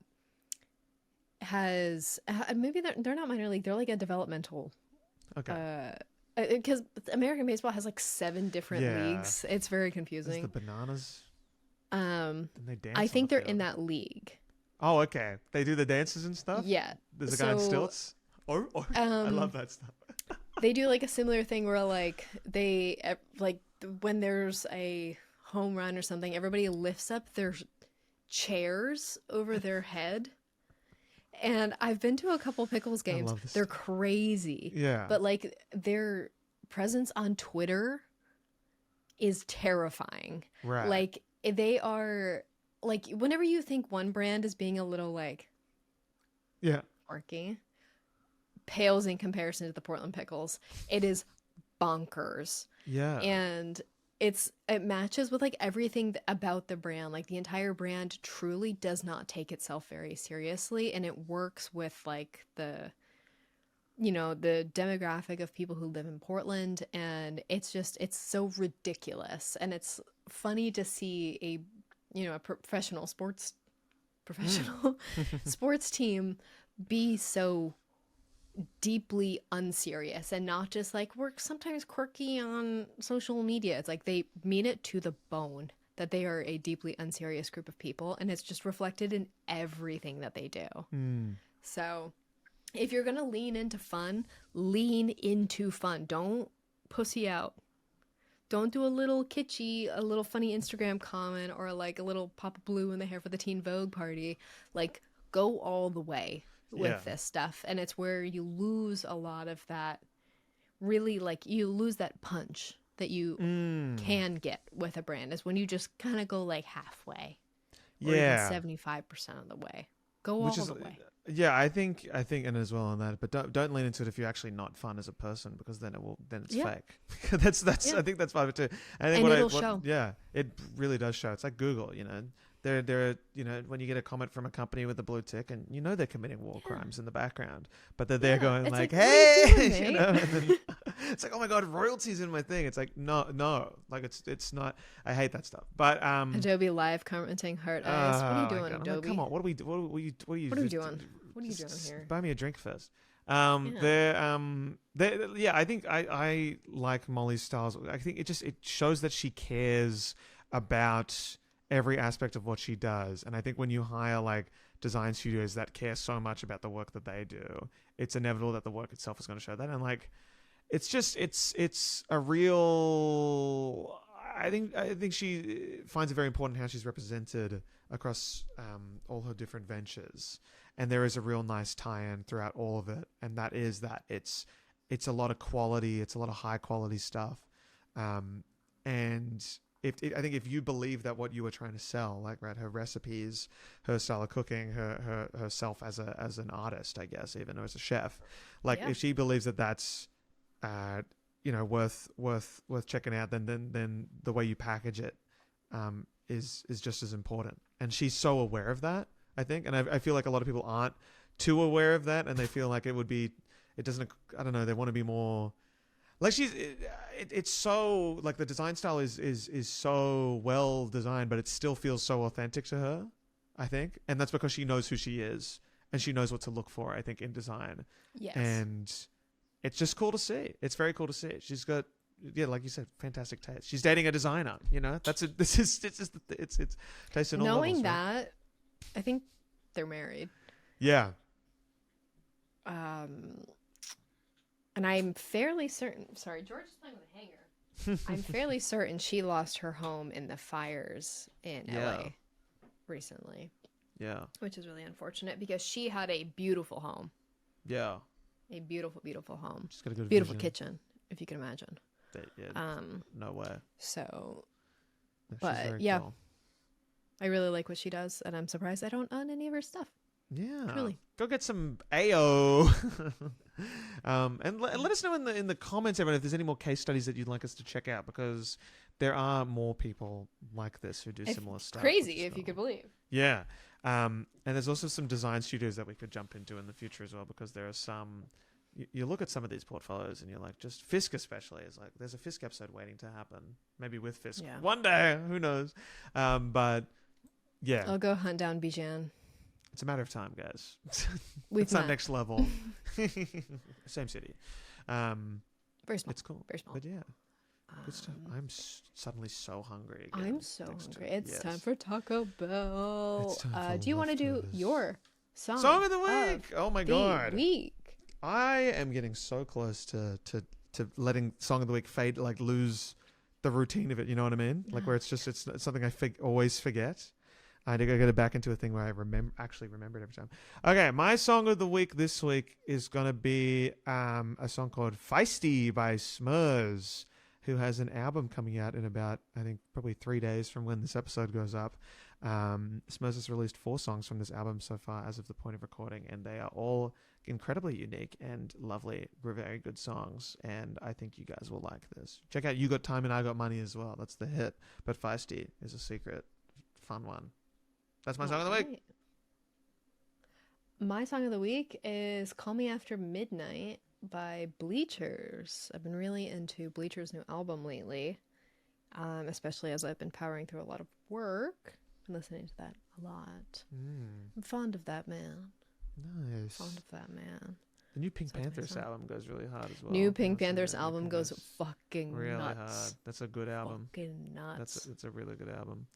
has maybe they're not minor league. They're like a developmental. Okay. Because American baseball has like 7 different leagues. It's very confusing. Is the bananas? They dance I think they're field. in that league. Oh, okay. They do the dances and stuff? Yeah. There's a guy on stilts? Or I love that stuff. They do like a similar thing where like they like when there's a home run or something, everybody lifts up their chairs over their head. And I've been to a couple Pickles games. They're crazy. Yeah. But like their presence on Twitter is terrifying. Right. Like they are like whenever you think one brand is being a little like quirky, pales in comparison to the Portland Pickles. It is bonkers. Yeah. And it matches with like everything about the brand. Like the entire brand truly does not take itself very seriously, and it works with like the demographic of people who live in Portland, and it's so ridiculous, and it's funny to see a professional sports team be so deeply unserious and not just like we're sometimes quirky on social media. It's like they mean it to the bone that they are a deeply unserious group of people, and it's just reflected in everything that they do. So if you're gonna lean into fun, lean into fun. Don't pussy out. Don't do a little kitschy, a little funny Instagram comment, or like a little pop of blue in the hair for the Teen Vogue party. Like go all the way with this stuff, and it's where you lose a lot of that, really, like you lose that punch that you can get with a brand, is when you just kind of go like halfway, or even 75% of the way. Go all the way. Yeah, I think, and as well on that, but don't lean into it if you're actually not fun as a person, because then it's fake. that's I think that's part of it too. I think it'll show. Yeah, it really does show. It's like Google, There, when you get a comment from a company with a blue tick, and they're committing war crimes in the background, but they're there going like, "Hey," and then it's like, "Oh my god, royalties in my thing." It's like, no, like it's not. I hate that stuff. But Adobe Live commenting heart eyes. What are you doing, God, Adobe? Like, come on, what are you doing? What are you doing here? Buy me a drink first. Yeah. Yeah, I think I like Molly's styles. I think it shows that she cares about every aspect of what she does. And I think when you hire like design studios that care so much about the work that they do, it's inevitable that the work itself is going to show that. And like, it's a real. I think she finds it very important how she's represented across all her different ventures, and there is a real nice tie-in throughout all of it, and that is that it's a lot of quality, it's a lot of high quality stuff, and I think if you believe that what you were trying to sell, like right, her recipes, her style of cooking, herself as an artist, I guess even or as a chef, like Yeah. if she believes that that's worth checking out, then the way you package it is just as important. And she's so aware of that, I think, and I feel like a lot of people aren't too aware of that, and they feel like it doesn't. I don't know. They want to be more like it's so like the design style is so well designed, but it still feels so authentic to her, I think, and that's because she knows who she is and she knows what to look for, I think, in design. Yes. And it's just cool to see. It's very cool to see. She's got, yeah, like you said, fantastic taste. She's dating a designer. That's it. It's taste in all Knowing levels, right? that, I think they're married. Yeah. And I'm fairly certain. Sorry, George is playing with a hanger. I'm fairly certain she lost her home in the fires in LA recently, Yeah. which is really unfortunate because she had a beautiful home, Yeah. a beautiful, beautiful home, She's got a good beautiful vision. kitchen, if you can imagine. Yeah, no way. So, No, she's but very yeah, cool. I really like what she does, and I'm surprised I don't own any of her stuff. Yeah. Truly. Go get some Ayoh. And let us know in the comments, everyone, if there's any more case studies that you'd like us to check out, because there are more people like this who do similar stuff. Crazy, if you could believe. Yeah. And there's also some design studios that we could jump into in the future as well, because there are some. You look at some of these portfolios and you're like, just Fisk especially is like, there's a Fisk episode waiting to happen. Maybe with Fisk. Yeah. One day, who knows? But yeah. I'll go hunt down Bijan. It's a matter of time, guys. We've It's our met. next level. Same city. Very small. It's cool. Very small. But yeah, good stuff. I'm suddenly so hungry again. I'm so next hungry. to- It's yes. time for Taco Bell. It's time for Do you want to do leftovers. your song? Song of the week. Oh my the god. week. I am getting so close to letting song of the week fade, like lose the routine of it. You know what I mean? Like where it's something I always forget. I think I get it back into a thing where I actually remember it every time. Okay, my song of the week this week is gonna be a song called "Feisty" by Smurs, who has an album coming out in about, I think, probably 3 days from when this episode goes up. Smurs has released 4 songs from this album so far as of the point of recording, and they are all incredibly unique and lovely, very good songs, and I think you guys will like this. Check out "You Got Time and I Got Money" as well. That's the hit, but "Feisty" is a secret, fun one. That's my song of the week. Alright. My song of the week is "Call Me After Midnight" by Bleachers. I've been really into Bleachers' new album lately, especially as I've been powering through a lot of work and listening to that a lot. I'm fond of that man. Nice. Fond of that man. The new Pink Sounds Panthers amazing. album goes really hard as well. New Pink That's Panthers new album Pink goes Panthers fucking really nuts. hard. That's a good album. Fucking nuts. It's a really good album.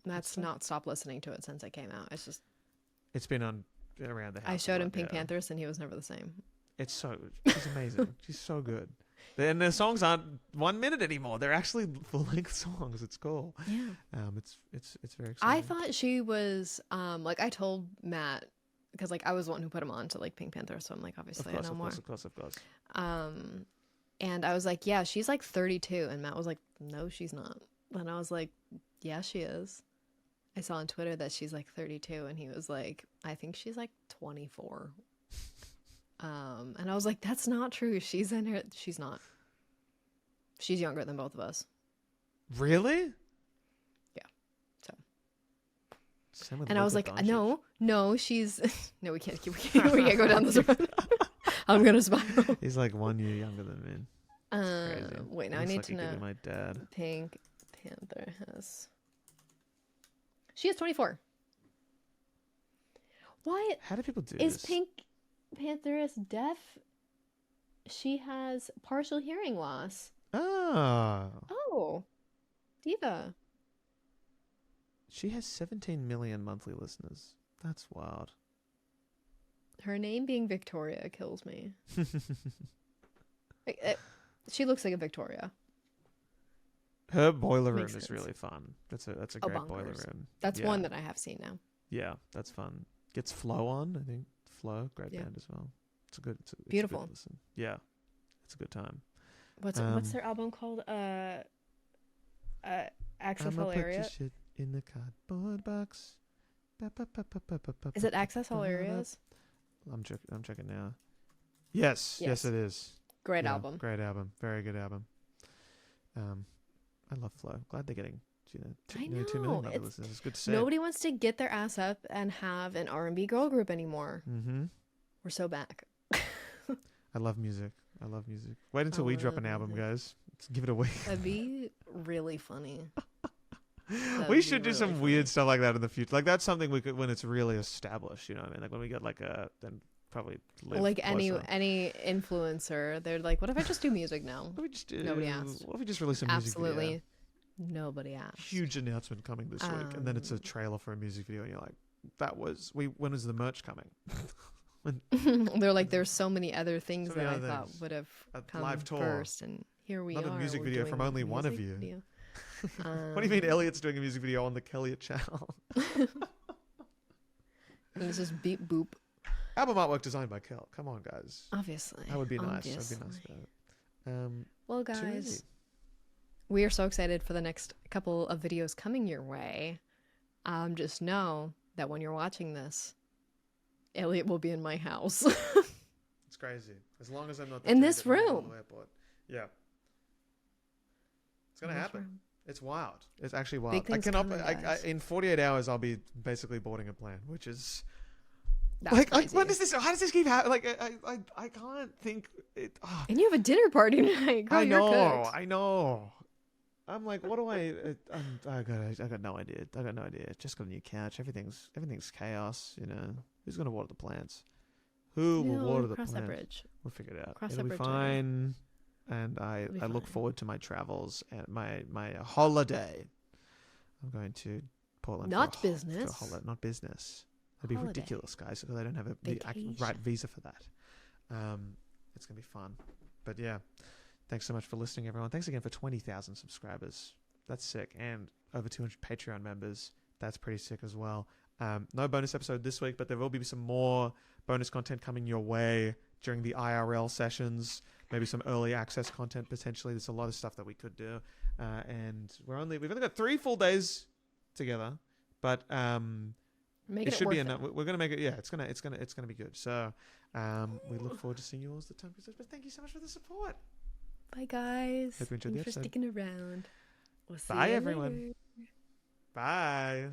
That's not stopped listening to it since it came out. It's just It's been on around the house. I showed a him lot, Pink yeah. Panthers and he was never the same. She's amazing. She's so good. And the songs aren't 1 minute anymore. They're actually full length songs. It's cool. Yeah. It's very exciting. I thought she was like I told Matt because like I was the one who put him on to like Pink Panther, so I'm like obviously I know more. Of course. And I was like, yeah, she's like 32, and Matt was like, no, she's not. And I was like, yeah, she is. I saw on Twitter that she's like 32, and he was like, I think she's like 24. And I was like, that's not true. She's not. She's younger than both of us. Really? Yeah. So. Same with And I was Luka like, Doncic. no, she's no, we can't go down this road. I'm gonna spiral. He's like 1 year younger than me. Crazy. Wait, now I Looks need like to he could know. be my dad. Pink Panther has. She is 24. Why How do people do is this? Pink? Panther is deaf. She has partial hearing loss. Oh. Oh, Diva. She has 17 million monthly listeners. That's wild. Her name being Victoria kills me. She looks like a Victoria. Her boiler room Makes is sense. really fun. That's a great boiler bonkers. room. That's Yeah. one that I have seen now. Yeah, that's fun. Gets Flo on, I think. Flo, great Yeah. band as well. It's a good. It's a Beautiful. good listen. Yeah, it's a good time. What's their album called? Access I'ma All put your Area. shit in the cardboard box. Is it Access All Areas? I'm checking now. Yes, Yes. it is. Great Yeah, album. Great album. Very good album. I love Flo. Glad they're getting nearly 2 million monthly listeners. It's good to see. Nobody wants to get their ass up and have an R&B girl group anymore. Mm-hmm. We're so back. I love music. Wait until we drop an album, guys. Let's give it a week. That'd be really funny. We should do some weird stuff like that in the future. Like that's something we could when it's really established. You know what I mean? Like when we get then probably live like closer. any influencer, they're like, "What if I just do music now?" What if we just Nobody asked. What if we just release a music video? Absolutely, nobody asked. Huge announcement coming this week, and then it's a trailer for a music video, and you're like, when is the merch coming? They're like, there's so many other things So many that I other thought things. would have A come live tour. first, and here we Not are. a music we're video doing from a only one of music you. video. What do you mean Elliot's doing a music video on the KELLIOT channel? And it's just beep boop. Album artwork designed by Kel. Come on, guys. Obviously. That would be nice. Obviously. That'd be nice about it. Well, too guys, easy. we are so excited for the next couple of videos coming your way. Just know that when you're watching this, Elliot will be in my house. It's crazy. As long as I'm not In this at the room. airport. Yeah. It's gonna In this happen. room. It's wild. It's actually wild. Big things coming, guys. In 48 hours, I'll be basically boarding a plane, which is That's crazy. what is this? How does this keep happening? Like, I can't think. And you have a dinner party tonight. Girl, I you're know. cooked. I know. I'm like, what do I? I got no idea. I got no idea. Just got a new couch. Everything's chaos. You know, who's gonna water the plants? Who will water the cross plants? that bridge. We'll figure it out. Cross It'll that be bridge later. fine. And I It'll be look fine. forward to my travels and my holiday. I'm going to Portland. Not for a business. holiday, not business. That'd be Holiday. ridiculous, guys, because I don't have the Vacation. right visa for that. It's gonna be fun. But yeah, thanks so much for listening, everyone. Thanks again for 20,000 subscribers. That's sick, and over 200 Patreon members. That's pretty sick as well. No bonus episode this week, but there will be some more bonus content coming your way during the IRL sessions. Maybe some early access content potentially. There's a lot of stuff that we could do, and we've only got 3 full days together, but Making it it should worth be it. enough. We're gonna make it. Yeah, it's gonna be good. So we look forward to seeing you all as the time goes. But thank you so much for the support. Bye, guys. Hope you enjoyed the Thanks for episode. sticking around. We'll see Bye, you everyone. later. Bye.